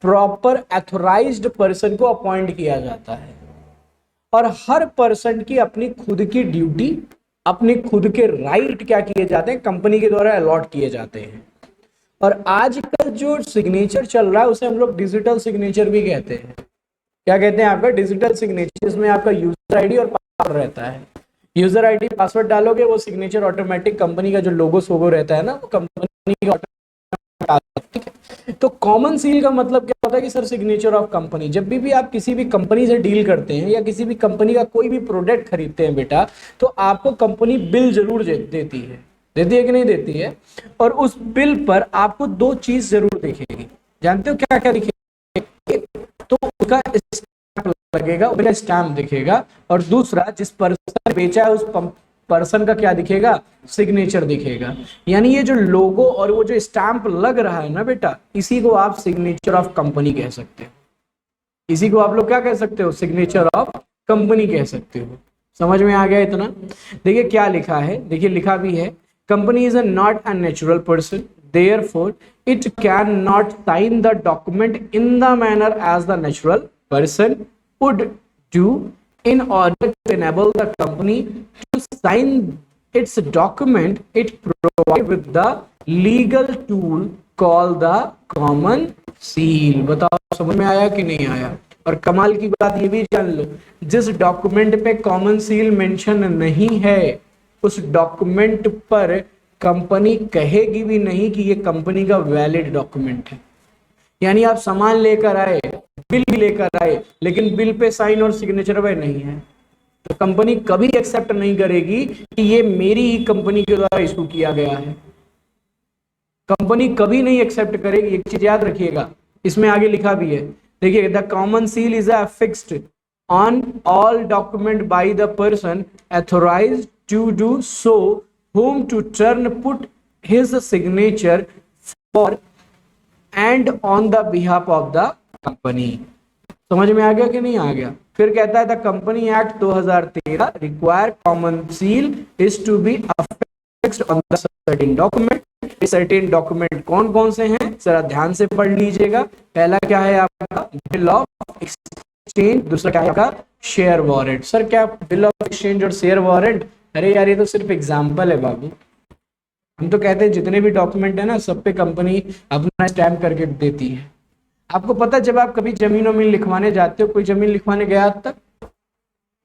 प्रॉपर एथोराइज्ड पर्सन को अपॉइंट किया जाता है, और हर पर्सन की अपनी खुद की ड्यूटी, अपने खुद के राइट क्या किए जाते हैं, कंपनी के द्वारा अलॉट किए जाते हैं। और आजकल जो सिग्नेचर चल रहा है उसे हम लोग डिजिटल सिग्नेचर भी कहते हैं। क्या कहते हैं आपका? Digital signature. इसमें आपका यूजर आईडी और पासवर्ड रहता है। यूजर आईडी पासवर्ड डालोगे, वो सिग्नेचर ऑटोमेटिक कंपनी का जो लोगो सोगो रहता है ना, वो कंपनी का ऑटोमेटिक। तो कॉमन सील का मतलब क्या होता है कि सर सिग्नेचर ऑफ कंपनी। जब भी आप किसी भी कंपनी से डील करते हैं या किसी भी कंपनी का कोई भी प्रोडक्ट खरीदते हैं बेटा, तो आपको कंपनी बिल जरूर देती है। देती है कि नहीं देती है? और उस बिल पर आपको दो चीज जरूर दिखेगी। जानते हो क्या क्या दिखेगी? तो उसका स्टैम्प लगेगा, उसका स्टैम्प दिखेगा, और दूसरा जिस पर्सन ने बेचा है उस पर्सन का क्या दिखेगा? सिग्नेचर दिखेगा। यानी ये जो लोगो और वो जो स्टैम्प लग रहा है ना बेटा, इसी को आप सिग्नेचर ऑफ कंपनी कह सकते हो। इसी को आप लोग क्या कह सकते हो? सिग्नेचर ऑफ कंपनी कह सकते हो। समझ में आ गया इतना? देखिए क्या लिखा है, देखिए लिखा भी है, company is not a natural person, therefore it cannot sign the document in the manner as the natural person would do. In order to enable the company to sign its document, it provides with the legal tool called the common seal. बताओ समझ में आया कि नहीं आया? और कमाल की बात ये भी जान लो, जिस डॉक्यूमेंट पे कॉमन सील मेंशन नहीं है, उस डॉक्यूमेंट पर कंपनी कहेगी भी नहीं कि ये कंपनी का वैलिड डॉक्यूमेंट है। यानी आप सामान लेकर आए, बिल भी लेकर आए, लेकिन बिल पे साइन और सिग्नेचर पे नहीं है, तो कंपनी कभी एक्सेप्ट नहीं करेगी कि ये मेरी ही कंपनी के द्वारा इशू किया गया है। कंपनी कभी नहीं एक्सेप्ट करेगी। एक चीज याद रखिएगा, इसमें आगे लिखा भी है, देखिए, the common seal is affixed on all document by the person authorised to do so, whom to turn put his signature for and on the behalf of the company. समझ में आ गया कि नहीं आ गया? फिर कहता है the company act 2013 require common seal is to be affixed on the certain document. Certain document कौन कौन से हैं जरा ध्यान से पढ़ लीजिएगा। पहला क्या है आपका? Bill of exchange. दूसरा क्या है आपका? Share warrant. सर क्या बिल ऑफ एक्सचेंज और शेयर वारंट? अरे यार ये तो सिर्फ एग्जाम्पल है बाबू। हम तो कहते हैं जितने भी डॉक्यूमेंट है ना, सब पे कंपनी अपना स्टैम्प करके देती है। आपको पता है जब आप कभी जमीन वमीन लिखवाने जाते हो, कोई जमीन लिखवाने गया आज तक?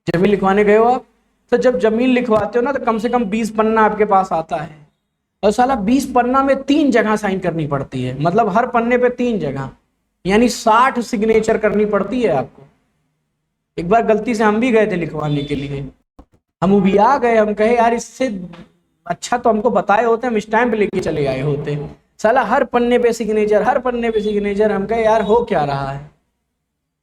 जमीन लिखवाने गए हो आप? तो जब जमीन लिखवाते हो ना, तो कम से कम 20 पन्ना आपके पास आता है, और साला 20 पन्ना में 3 जगह साइन करनी पड़ती है। मतलब हर पन्ने पे 3 जगह, यानी 60 सिग्नेचर करनी पड़ती है आपको। एक बार गलती से हम भी गए थे लिखवाने के लिए, हम उबिया गए, हम कहे यार इससे अच्छा तो हमको बताए होते, हम स्टैम्प लेके चले आए होते। साला हर पन्ने पे सिग्नेचर, हर पन्ने पे सिग्नेचर। हम कहे यार हो क्या रहा है?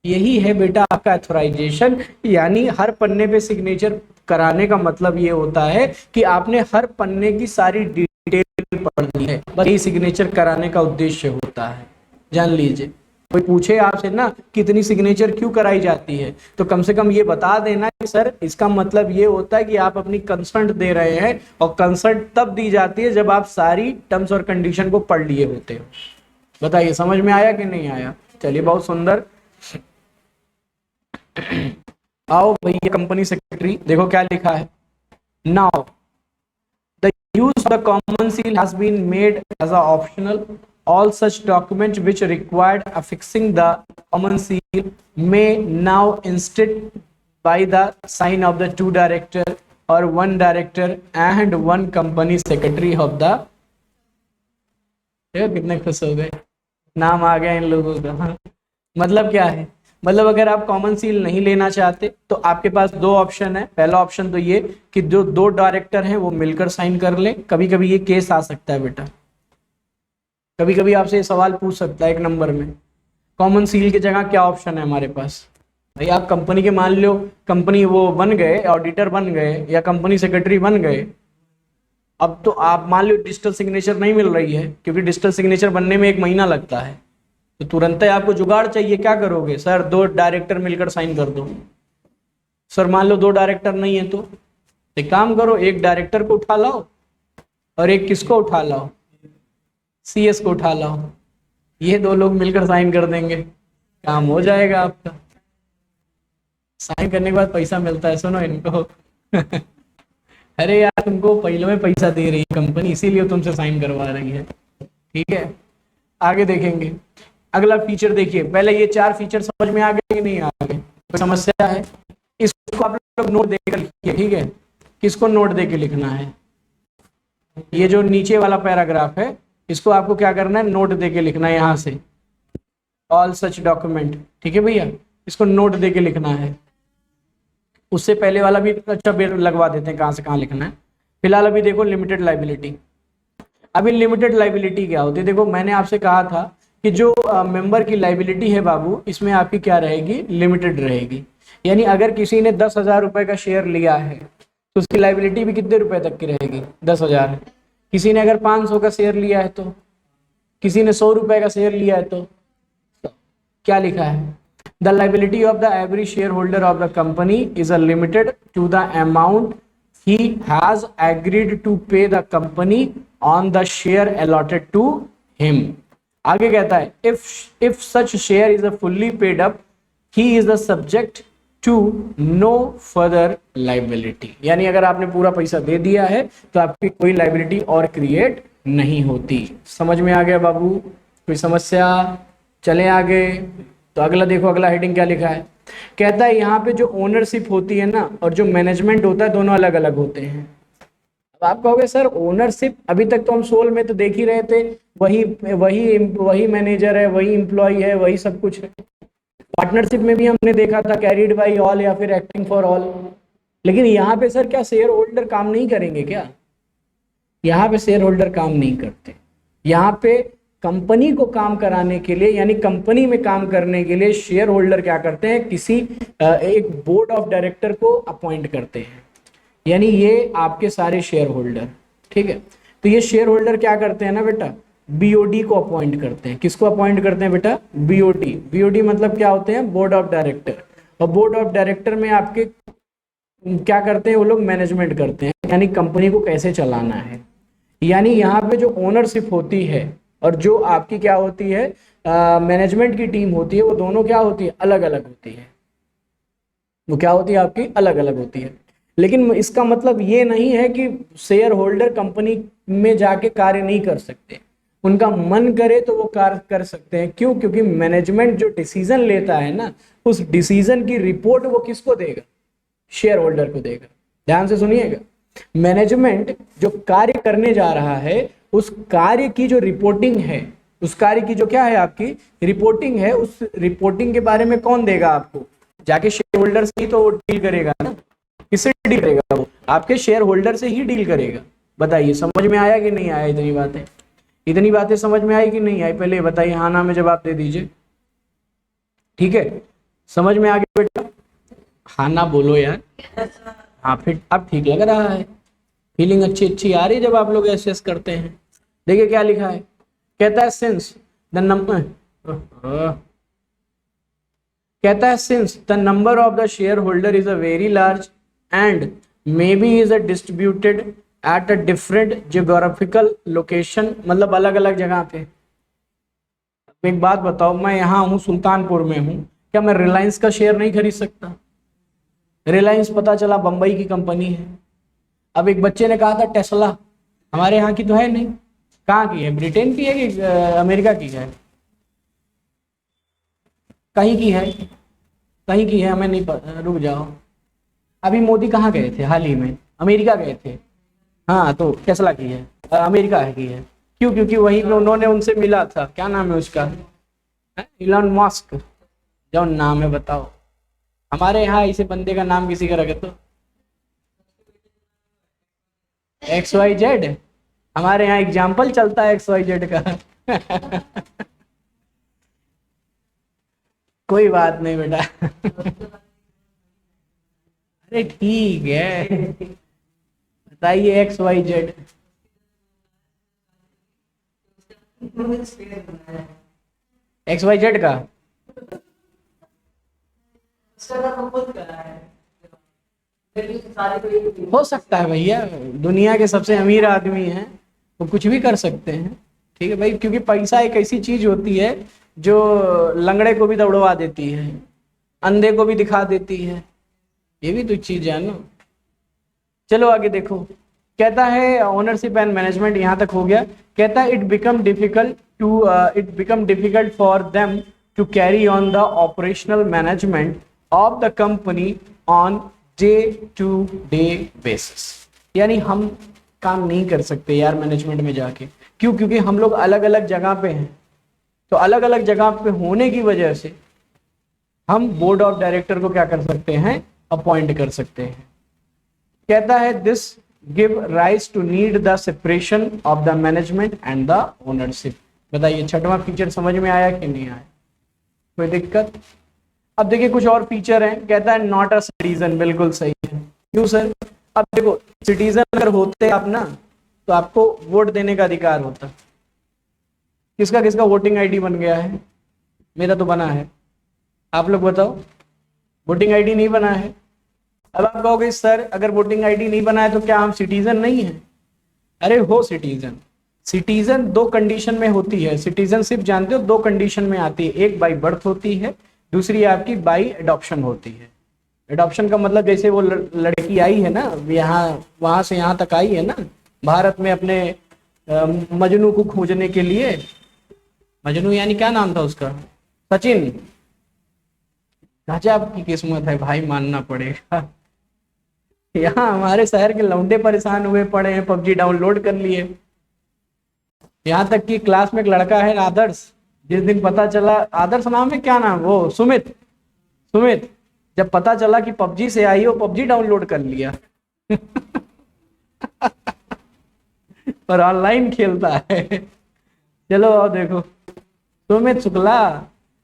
यही है बेटा आपका ऑथराइजेशन। यानी हर पन्ने पे सिग्नेचर कराने का मतलब ये होता है कि आपने हर पन्ने की सारी डिटेल पढ़ ली है, बस यही सिग्नेचर कराने का उद्देश्य होता है। जान लीजिए, कोई पूछे आपसे ना कितनी सिग्नेचर क्यों कराई जाती है, तो कम से कम ये बता देना कि सर इसका मतलब ये होता है कि आप अपनी कंसर्ट दे रहे हैं, और कंसर्ट तब दी जाती है जब आप सारी टर्म्स और कंडीशन को पढ़ लिए होते हो। बताइए समझ में आया कि नहीं आया? चलिए बहुत सुंदर। आओ भैया कंपनी सेक्रेटरी, देखो क्या लिखा है। Now the use of the common seal has been made as a optional. All such documents which required affixing the common seal may now instead by the sign of the 2 director or 1 director and 1 company secretary of the. कितने खुश हो गए, नाम आ गया इन लोगों का। मतलब क्या है? मतलब अगर आप कॉमन सील नहीं लेना चाहते तो आपके पास 2 ऑप्शन है। पहला ऑप्शन तो ये कि जो 2 डायरेक्टर हैं वो मिलकर साइन कर लें। कभी कभी ये केस आ सकता है बेटा, कभी कभी आपसे ये सवाल पूछ सकता है 1 नंबर में, कॉमन सील की जगह क्या ऑप्शन है हमारे पास। भाई आप कंपनी के मान लो कंपनी वो बन गए, ऑडिटर बन गए या कंपनी सेक्रेटरी बन गए, अब तो आप मान लो डिजिटल सिग्नेचर नहीं मिल रही है, क्योंकि डिजिटल सिग्नेचर बनने में 1 महीना लगता है, तो तुरंत ही आपको जुगाड़ चाहिए, क्या करोगे? सर 2 डायरेक्टर मिलकर साइन कर दो। सर मान लो 2 डायरेक्टर नहीं है तो एक काम करो, 1 डायरेक्टर को उठा लाओ और एक किसको उठा लाओ, CS को उठा लाओ, ये 2 लोग मिलकर साइन कर देंगे, काम हो जाएगा आपका। साइन करने के बाद पैसा मिलता है, सुनो इनको अरे यार तुमको पहले में पैसा दे रही है कंपनी, इसीलिए तुमसे साइन करवा रही है, ठीक है। आगे देखेंगे, अगला फीचर देखिए। पहले ये 4 फीचर समझ में आ गए कि नहीं आ गए? कोई समस्या है? इसको आप लोग नोट देकर लिखिए, ठीक है। किसको नोट देके लिखना है? ये जो नीचे वाला पैराग्राफ है इसको आपको क्या करना है, नोट देके लिखना है, यहाँ से ऑल सच डॉक्यूमेंट, ठीक है भैया, इसको नोट देके लिखना है। उससे पहले वाला भी अच्छा लगवा देते हैं, कहाँ से कहाँ लिखना है। फिलहाल अभी देखो लिमिटेड लाइबिलिटी। अभी लिमिटेड लाइबिलिटी क्या होती है? देखो मैंने आपसे कहा था कि जो मेंबर की लाइबिलिटी है बाबू, इसमें आपकी क्या रहेगी, लिमिटेड रहेगी। यानी अगर किसी ने 10,000 रुपए का शेयर लिया है तो उसकी लाइबिलिटी भी कितने रुपए तक की रहेगी, 10,000। किसी ने अगर 500 का शेयर लिया है तो, किसी ने 100 रुपए का शेयर लिया है तो क्या लिखा है, the liability of the every share holder of the company is a limited to the amount he has agreed to pay the company on the share allotted to him। आगे कहता है if such share is fully paid up he is the subject to no further liability। यानी अगर आपने पूरा पैसा दे दिया है तो आपकी कोई लाइबिलिटी और क्रिएट नहीं होती। समझ में आ गया बाबू? कोई समस्या? चले आगे। तो अगला देखो, अगला हेडिंग क्या लिखा है, कहता है यहाँ पे जो ओनरशिप होती है ना और जो मैनेजमेंट होता है दोनों अलग अलग होते हैं। अब आप कहोगे सर ओनरशिप, अभी तक तो हम सोल में तो देख ही रहे थे, वही मैनेजर है, वही एम्प्लॉय है, वही सब कुछ है। पार्टनरशिप में भी हमने देखा था कैरिड बाई ऑल या फिर एक्टिंग फॉर ऑल। लेकिन यहाँ पे सर क्या शेयर होल्डर काम नहीं करेंगे क्या? यहाँ पे शेयर होल्डर काम नहीं करते। यहाँ पे कंपनी को काम कराने के लिए, यानी कंपनी में काम करने के लिए शेयर होल्डर क्या करते हैं, किसी एक बोर्ड ऑफ डायरेक्टर को अपॉइंट करते हैं। यानी ये आपके सारे शेयर होल्डर, ठीक है। तो ये शेयर होल्डर क्या करते हैं ना बेटा, BOD को अपॉइंट करते हैं। किसको अपॉइंट करते हैं बेटा? BOD। BOD मतलब क्या होते हैं, बोर्ड ऑफ डायरेक्टर। और बोर्ड ऑफ डायरेक्टर में आपके क्या करते हैं वो लोग, मैनेजमेंट करते हैं, यानी कंपनी को कैसे चलाना है। यानी यहाँ पे जो ओनरशिप होती है और जो आपकी क्या होती है मैनेजमेंट की टीम होती है, वो दोनों क्या होती है, अलग अलग होती है। वो क्या होती है आपकी, अलग अलग होती है। लेकिन इसका मतलब ये नहीं है कि शेयर होल्डर कंपनी में जाके कार्य नहीं कर सकते, उनका मन करे तो वो कार्य कर सकते हैं। क्यों? क्योंकि मैनेजमेंट जो डिसीजन लेता है ना, उस डिसीजन की रिपोर्ट वो किसको देगा, शेयर होल्डर को देगा। ध्यान से सुनिएगा, मैनेजमेंट जो कार्य करने जा रहा है उस कार्य की जो रिपोर्टिंग है, उस कार्य की जो क्या है आपकी रिपोर्टिंग है, उस रिपोर्टिंग के बारे में कौन देगा आपको, जाके शेयर होल्डर से ही तो वो डील करेगा ना। किससे डील करेगा वो? आपके शेयर होल्डर से ही डील करेगा। बताइए समझ में आया कि नहीं आया? इतनी बातें समझ में आई कि नहीं आई? पहले बताइए, हाँ ना में जवाब दे दीजिए। ठीक है, समझ में आ गया बेटा? हाँ ना बोलो यार। हाँ फिर अब ठीक लग रहा है, फीलिंग अच्छी आ रही है जब आप लोग एसेस करते हैं। देखिए क्या लिखा है, कहता है since the number of the share holder is a very large and may be is a distributed at a different geographical location, मतलब अलग अलग जगह पे। एक बात बताओ, मैं यहाँ हूँ सुल्तानपुर में हूँ, क्या मैं रिलायंस का शेयर नहीं खरीद सकता? रिलायंस पता चला बंबई की कंपनी है। अब एक बच्चे ने कहा था टेस्ला, हमारे यहाँ की तो है नहीं, कहाँ की है, ब्रिटेन की है कि अमेरिका की है? कहीं की है, कहीं की है, हमें नहीं पता। रुक जाओ, अभी मोदी कहाँ गए थे? हाल ही में अमेरिका गए थे। हाँ तो टेस्ला की है, अमेरिका की है। क्यों? क्योंकि वहीं पे उन्होंने उनसे मिला था, क्या नाम है उसका, इलॉन मस्क, जो नाम है बताओ। हमारे यहाँ ऐसे बंदे का नाम किसी का रखे तो XYZ, हमारे यहाँ एग्जाम्पल चलता है XYZ का। कोई बात नहीं बेटा। अरे ठीक है, बताइए XYZ। XYZ का हो सकता है भैया, दुनिया के सबसे अमीर आदमी हैं, वो कुछ भी कर सकते हैं। ठीक है भाई, क्योंकि पैसा एक ऐसी चीज होती है जो लंगड़े को भी दौड़वा देती है, अंधे को भी दिखा देती है, ये भी तो चीज है ना। चलो आगे देखो, कहता है ओनरशिप एंड मैनेजमेंट यहाँ तक हो गया। कहता है it become difficult for them to carry on the operational management of the company on day to day basis. यानी हम काम नहीं कर सकते यार मैनेजमेंट में जाके, क्यों? क्योंकि हम लोग अलग अलग जगह पे हैं, तो अलग अलग जगह पे होने की वजह से हम बोर्ड ऑफ डायरेक्टर को क्या कर सकते हैं, अपॉइंट कर सकते हैं। कहता है this give rise to need the separation of the management and the ownership. बताइए छठवां फीचर समझ में आया कि नहीं आया, कोई दिक्कत? अब देखिए कुछ और फीचर हैं। कहता है नॉट अ सिटीजन, बिल्कुल सही है। क्यों सर? अब देखो सिटीजन अगर होते आप ना तो आपको वोट देने का अधिकार होता। किसका किसका वोटिंग आईडी बन गया है? मेरा तो बना है, आप लोग बताओ। वोटिंग आईडी नहीं बना है। अब आप कहोगे सर अगर वोटिंग आईडी नहीं बना है तो क्या हम सिटीजन नहीं है? अरे हो सिटीजन। सिटीजन दो कंडीशन में होती है। सिटीजनशिप जानते हो दो कंडीशन में आती है, एक बाई बर्थ होती है, दूसरी आपकी बाई एडॉप्शन होती है। एडॉप्शन का मतलब जैसे वो लड़की आई है ना यहाँ, वहां से यहाँ तक आई है ना भारत में अपने मजनू को खोजने के लिए। मजनू यानी क्या नाम था उसका? सचिन। गजब की किस्मत है भाई, मानना पड़ेगा। यहाँ हमारे शहर के लौंडे परेशान हुए पड़े हैं, पबजी डाउनलोड कर लिए। यहाँ तक कि क्लास में एक लड़का है आदर्श, जिस दिन पता चला, आदर्श नाम है, क्या नाम वो, सुमित, जब पता चला कि पबजी से आई हो, पबजी डाउनलोड कर लिया। पर ऑनलाइन खेलता है। चलो और देखो, सुमित शुक्ला,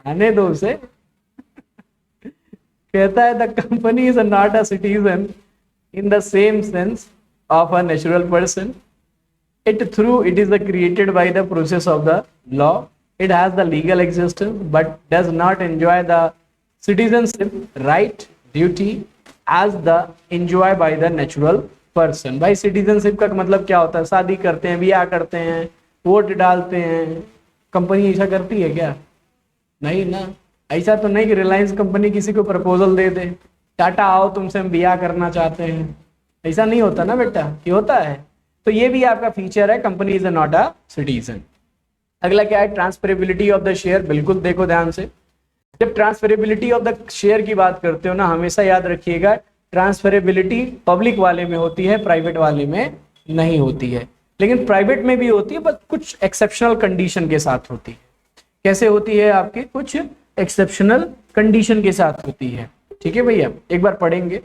आने दो उसे। कहता है the company is not a citizen in the same sense of a natural person. It is created by the process of the law. It has the legal existence but does not enjoy the citizenship right duty as the enjoy by the natural person. भाई citizenship का मतलब क्या होता है? शादी करते हैं, ब्याह करते हैं, वोट डालते हैं। कंपनी ऐसा करती है क्या? नहीं ना। ऐसा तो नहीं कि रिलायंस कंपनी किसी को प्रपोजल दे दे, टाटा आओ तुमसे हम ब्याह करना चाहते हैं। ऐसा नहीं होता ना बेटा, ये होता है। तो ये भी आपका फीचर है, company is not a citizen. अगला क्या है? Transferability of the share. बिल्कुल देखो ध्यान से, जब ट्रांसफरेबिलिटी ऑफ द शेयर की बात करते हो ना, हमेशा याद रखिएगा ट्रांसफरेबिलिटी पब्लिक वाले में होती है, प्राइवेट वाले में नहीं होती है। लेकिन प्राइवेट में भी होती है, बस कुछ एक्सेप्शनल कंडीशन के साथ होती है। कैसे होती है? आपके कुछ एक्सेप्शनल कंडीशन के साथ होती है। ठीक है भैया, एक बार पढ़ेंगे।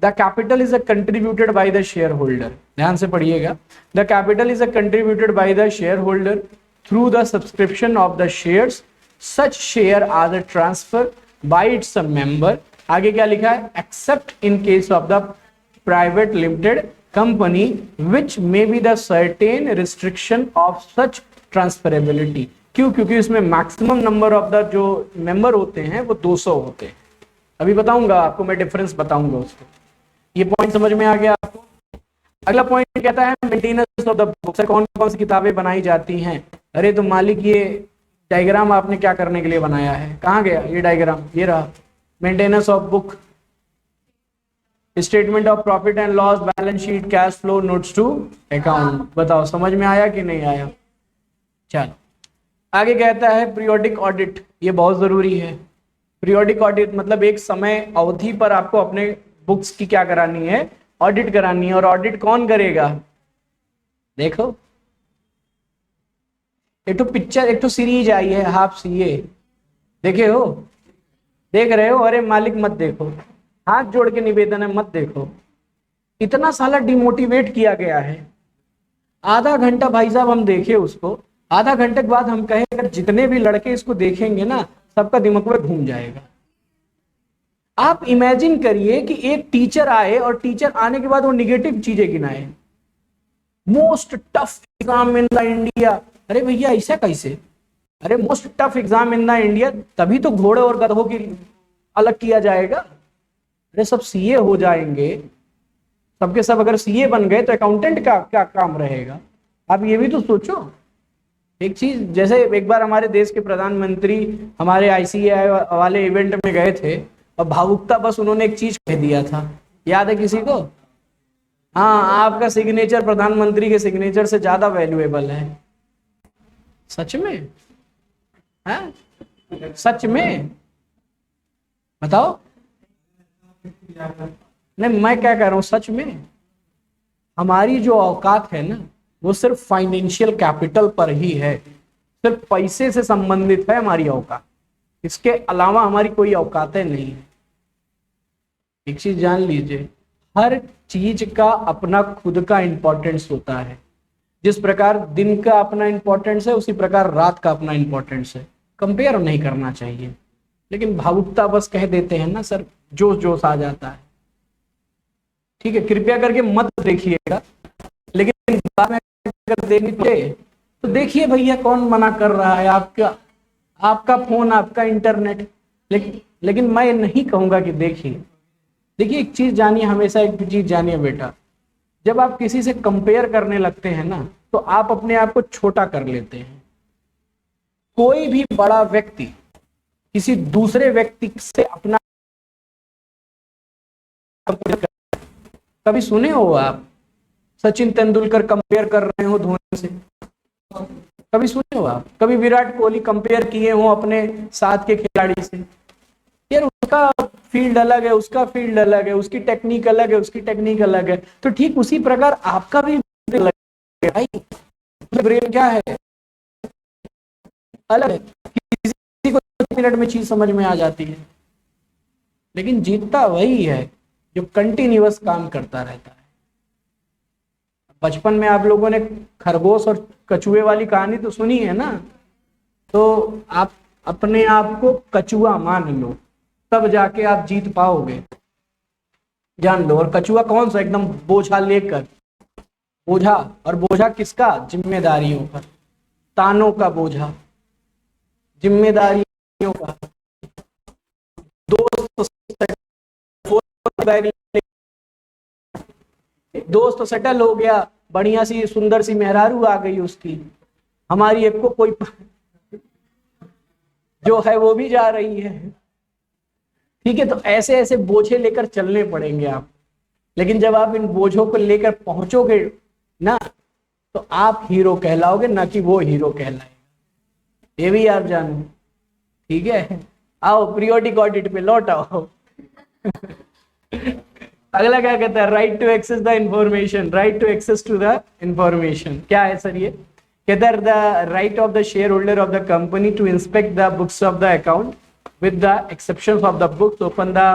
The capital is a contributed by the share holder. ध्यान से पढ़िएगा। The capital is a contributed by the share holder through the subscription of the shares. Such share are the transfer by its member. आगे क्या लिखा है? Except in case of the private limited company which may be the certain restriction of such transferability. क्यों? क्योंकि इसमें maximum number of the जो member होते हैं वो 200 होते हैं। अभी बताऊंगा आपको, मैं डिफरेंस बताऊंगा उसको। ये पॉइंट समझ में आ गया आपको? अगला पॉइंट कहता है मेंटेनेंस ऑफ द बुक्स। कौन कौन सी किताबें बनाई जाती हैं? अरे तो मालिक ये डायग्राम आपने क्या करने के लिए बनाया है? कहाँ गया ये डायग्राम? ये रहा, maintenance of book, statement of profit and loss, balance sheet, cash flow, notes to account. बताओ समझ में आया कि नहीं आया? चलो आगे कहता है पीरियोडिक ऑडिट। ये बहुत जरूरी है। पीरियोडिक ऑडिट मतलब एक समय अवधि पर आपको अपने बुक्स की क्या करानी है? ऑडिट करानी है। और ऑडिट कौन करेगा? देखो एक तो पिक्चर, एक तो सीरीज आई है हाफ सीए, देखे हो? देख रहे हो? अरे मालिक मत देखो, हाथ जोड़ के निवेदन है, मत देखो। इतना साला डिमोटिवेट किया गया है। आधा घंटा भाई साहब हम देखे उसको, आधा घंटे के बाद हम कहें अगर जितने भी लड़के इसको देखेंगे ना, सबका दिमाग में घूम जाएगा। आप इमेजिन करिए कि एक टीचर आए और टीचर आने के बाद वो निगेटिव चीजें गिनाए, most tough exam in the India. अरे भैया ऐसा कैसे? अरे most tough exam in the India, तभी तो घोड़े और गधों की अलग किया जाएगा। अरे सब सीए हो जाएंगे, सबके सब अगर सीए बन गए तो अकाउंटेंट का क्या काम रहेगा? आप ये भी तो सोचो। एक चीज, जैसे एक बार हमारे देश के प्रधानमंत्री हमारे आईसीएआई वाले इवेंट में गए थे और भावुकता बस उन्होंने एक चीज कह दिया था, याद है किसी को? हाँ, आपका सिग्नेचर प्रधानमंत्री के सिग्नेचर से ज्यादा वैल्यूएबल है। सच में? है? सच में? बताओ। नहीं, मैं क्या कह रहा हूं, सच में हमारी जो औकात है ना, वो सिर्फ फाइनेंशियल कैपिटल पर ही है, सिर्फ पैसे से संबंधित है हमारी औकात, इसके अलावा हमारी कोई औकातें नहीं है। एक चीज जान लीजिए, हर चीज का अपना खुद का इंपॉर्टेंस होता है। जिस प्रकार दिन का अपना इंपॉर्टेंस है, उसी प्रकार रात का अपना इंपॉर्टेंस है। कंपेयर नहीं करना चाहिए, लेकिन भावुकता बस कह देते हैं ना सर, जोश जोश आ जाता है। ठीक है, कृपया करके मत देखिएगा, लेकिन बाद में अगर देखनी पड़े तो देखिए भैया, कौन मना कर रहा है? आपका फोन, आपका इंटरनेट। लेकिन मैं नहीं कहूंगा कि देखिए एक चीज जानिए, हमेशा एक चीज जानिए बेटा, जब आप किसी से कंपेयर करने लगते हैं ना, तो आप अपने आप को छोटा कर लेते हैं। कोई भी बड़ा व्यक्ति किसी दूसरे व्यक्ति से अपना, कभी सुने हो आप सचिन तेंदुलकर कंपेयर कर रहे हो धोनी से? कभी सुने हो आप? कभी विराट कोहली कंपेयर किए हो अपने साथ के खिलाड़ी से? यार उसका फील्ड अलग है, उसका फील्ड अलग है, उसकी टेक्निक अलग है, उसकी टेक्निक अलग है। तो ठीक उसी प्रकार आपका भी अलग है भाई। ब्रेन क्या है? अलग है। किसी को 10 मिनट में चीज समझ में आ जाती है, लेकिन जीतता वही है जो कंटिन्यूअस काम करता रहता है। बचपन में आप लोगों ने खरगोश और कछुए वाली कहानी तो सुनी है ना, तो आप अपने आप को कछुआ मान लो, तब जाके आप जीत पाओगे, जान लो। और कछुआ कौन सा? एकदम बोझा लेकर, बोझा, और बोझा किसका? जिम्मेदारियों पर, तानों का बोझा, जिम्मेदारियों का। दोस्त तो सेटल हो गया, बढ़िया सी सुंदर सी मेहरारू आ गई उसकी, हमारी एक को कोई जो है वो भी जा रही है। ठीक है, तो ऐसे ऐसे बोझे लेकर चलने पड़ेंगे आप। लेकिन जब आप इन बोझों को लेकर पहुंचोगे ना, तो आप हीरो कहलाओगे, ना कि वो हीरो कहलाएगा। ये भी आप जानो। ठीक है, आओ पीरियोडिक ऑडिट पे लौट आओ। अगला क्या कहता है? Right to access the information, right to access to the information. क्या है सर ये? कहता है the right of the share holder of the company to inspect the books of the account with the exceptions of the books open the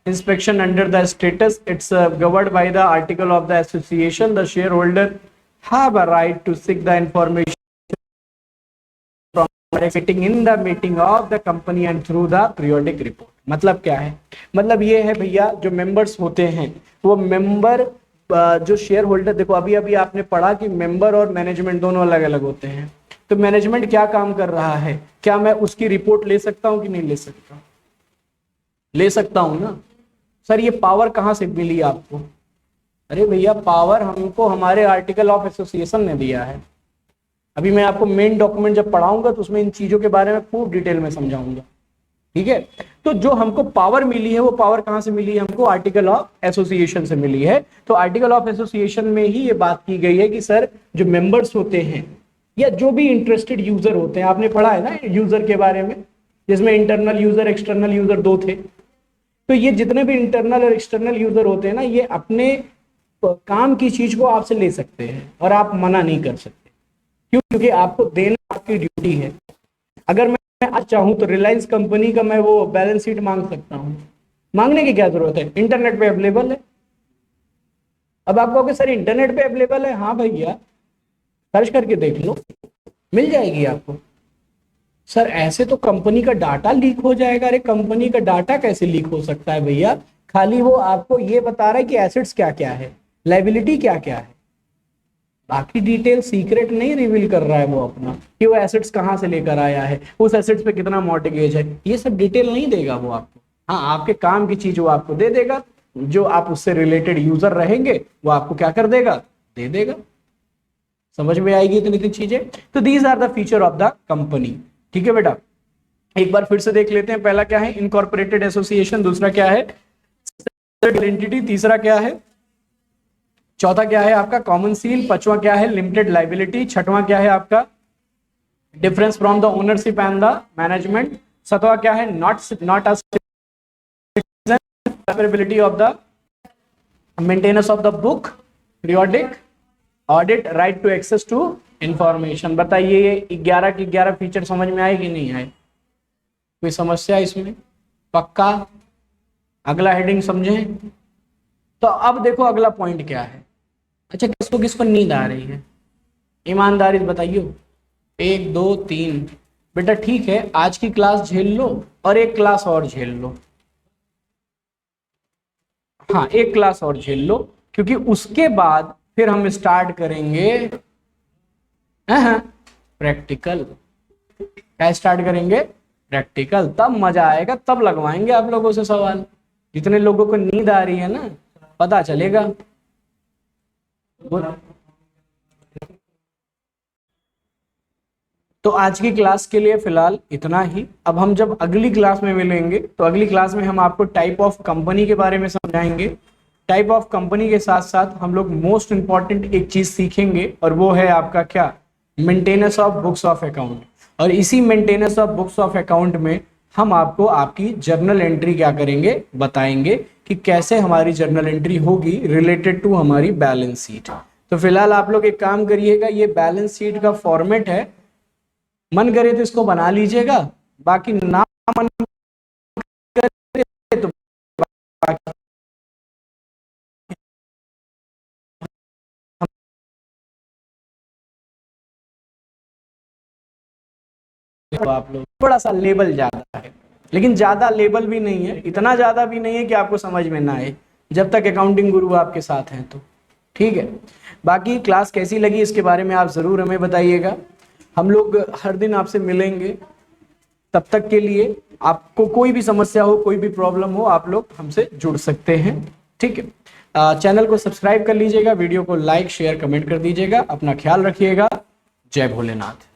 inspection under the status. It's governed by the article of the association. The shareholder have a right to seek the information from participating in the meeting of the company and through the periodic report. मतलब क्या है? मतलब ये है भैया, जो members होते हैं वो मेंबर, जो शेयर होल्डर, देखो अभी अभी आपने पढ़ा कि मेंबर और मैनेजमेंट दोनों अलग अलग होते हैं। तो मैनेजमेंट क्या काम कर रहा है, क्या मैं उसकी रिपोर्ट ले सकता हूं कि नहीं ले सकता? ले सकता हूं ना। सर ये पावर कहां से मिली आपको? अरे भैया, पावर हमको हमारे आर्टिकल ऑफ एसोसिएशन ने दिया है। अभी मैं आपको मेन डॉक्यूमेंट जब पढ़ाऊंगा तो उसमें इन चीजों के बारे में खूब डिटेल में समझाऊंगा। ठीक है, तो जो हमको पावर मिली है, वो पावर कहां से मिली है? हमको आर्टिकल ऑफ एसोसिएशन से मिली है। तो आर्टिकल ऑफ एसोसिएशन में ही ये बात की गई है कि सर जो मेंबर्स होते हैं या जो भी इंटरेस्टेड यूजर होते हैं, आपने पढ़ा है ना यूजर के बारे में, जिसमें इंटरनल यूजर एक्सटर्नल यूजर दो थे। तो ये जितने भी इंटरनल और एक्सटर्नल यूजर होते हैं ना, ये अपने काम की चीज को आपसे ले सकते हैं और आप मना नहीं कर सकते। क्यों? क्योंकि आपको देना आपकी ड्यूटी है। अगर मैं आज चाहूं तो रिलायंस कंपनी का मैं वो बैलेंस शीट मांग सकता हूं। मांगने की क्या जरूरत है? इंटरनेट पे अवेलेबल है। अब आप कहोगे सर इंटरनेट पे अवेलेबल है। हाँ भैया, सर्च करके देख लो। मिल जाएगी आपको। सर ऐसे तो कंपनी का डाटा लीक हो जाएगा। अरे कंपनी का डाटा कैसे लीक हो सकता है भैया, खाली वो आपको ये बता रहा है कि एसेट्स क्या क्या है, लायबिलिटी क्या क्या है, बाकी डिटेल सीक्रेट नहीं रिवील कर रहा है वो अपना, कि वो एसेट्स कहाँ से लेकर आया है, उस एसेट्स पे कितना मॉर्टगेज है, ये सब डिटेल नहीं देगा वो आपको। हाँ, आपके काम की चीज वो आपको दे देगा, जो आप उससे रिलेटेड यूजर रहेंगे वो आपको क्या कर देगा, दे देगा। समझ में आएगी इतनी चीजें। तो these are the feature of the company. ठीक है बेटा, एक बार फिर से देख लेते हैं। पहला क्या है, इनकॉर्पोरेटेड एसोसिएशन, दूसरा क्या है एंटिटी, तीसरा क्या है, चौथा क्या है आपका कॉमन सील, पांचवा क्या है लिमिटेड लाइबिलिटी, छठवां क्या है आपका difference from the ownership and the management, सातवां क्या है not a separability of the maintenance of the book, periodic audit, right to access to information. बताइए ये 11 की 11 फीचर समझ में आए कि नहीं आए, कोई समस्या इसमें? पक्का? अगला हेडिंग समझे। तो अब देखो अगला पॉइंट क्या है। अच्छा, किसको किसको नींद आ रही है, ईमानदारी बताइयो। 1 2 3 बेटा, ठीक है आज की क्लास झेल लो और एक क्लास और झेल लो। हाँ, एक क्लास और झेल लो, क्योंकि उसके बाद फिर हम स्टार्ट करेंगे प्रैक्टिकल। क्या स्टार्ट करेंगे? प्रैक्टिकल। तब मजा आएगा, तब लगवाएंगे आप लोगों से सवाल। जितने लोगों को नींद आ रही है ना, पता चलेगा। तो आज की क्लास के लिए फिलहाल इतना ही। अब हम जब अगली क्लास में मिलेंगे तो अगली क्लास में हम आपको टाइप ऑफ कंपनी के बारे में समझाएंगे। टाइप ऑफ कंपनी के साथ साथ हम लोग मोस्ट इंपॉर्टेंट एक चीज सीखेंगे, और वो है आपका क्या, maintenance of books of account. और इसी maintenance of books of account में हम आपको आपकी जर्नल एंट्री क्या करेंगे, बताएंगे कि कैसे हमारी जर्नल एंट्री होगी रिलेटेड टू हमारी बैलेंस शीट। तो फिलहाल आप लोग एक काम करिएगा, ये बैलेंस शीट का फॉर्मेट है, मन करे तो इसको बना लीजिएगा, बाकी ना मन करे तो बाकी तो आप लोग थोड़ा सा लेबल ज्यादा है, लेकिन ज्यादा लेबल भी नहीं है, इतना ज्यादा भी नहीं है कि आपको समझ में ना आए, जब तक अकाउंटिंग गुरु आपके साथ हैं तो। ठीक है, बाकी क्लास कैसी लगी इसके बारे में आप जरूर हमें बताइएगा। हम लोग हर दिन आपसे मिलेंगे, तब तक के लिए आपको कोई भी समस्या हो, कोई भी प्रॉब्लम हो, आप लोग हमसे जुड़ सकते हैं। ठीक है, चैनल को सब्सक्राइब कर लीजिएगा, वीडियो को लाइक शेयर कमेंट कर दीजिएगा, अपना ख्याल रखिएगा। जय भोलेनाथ।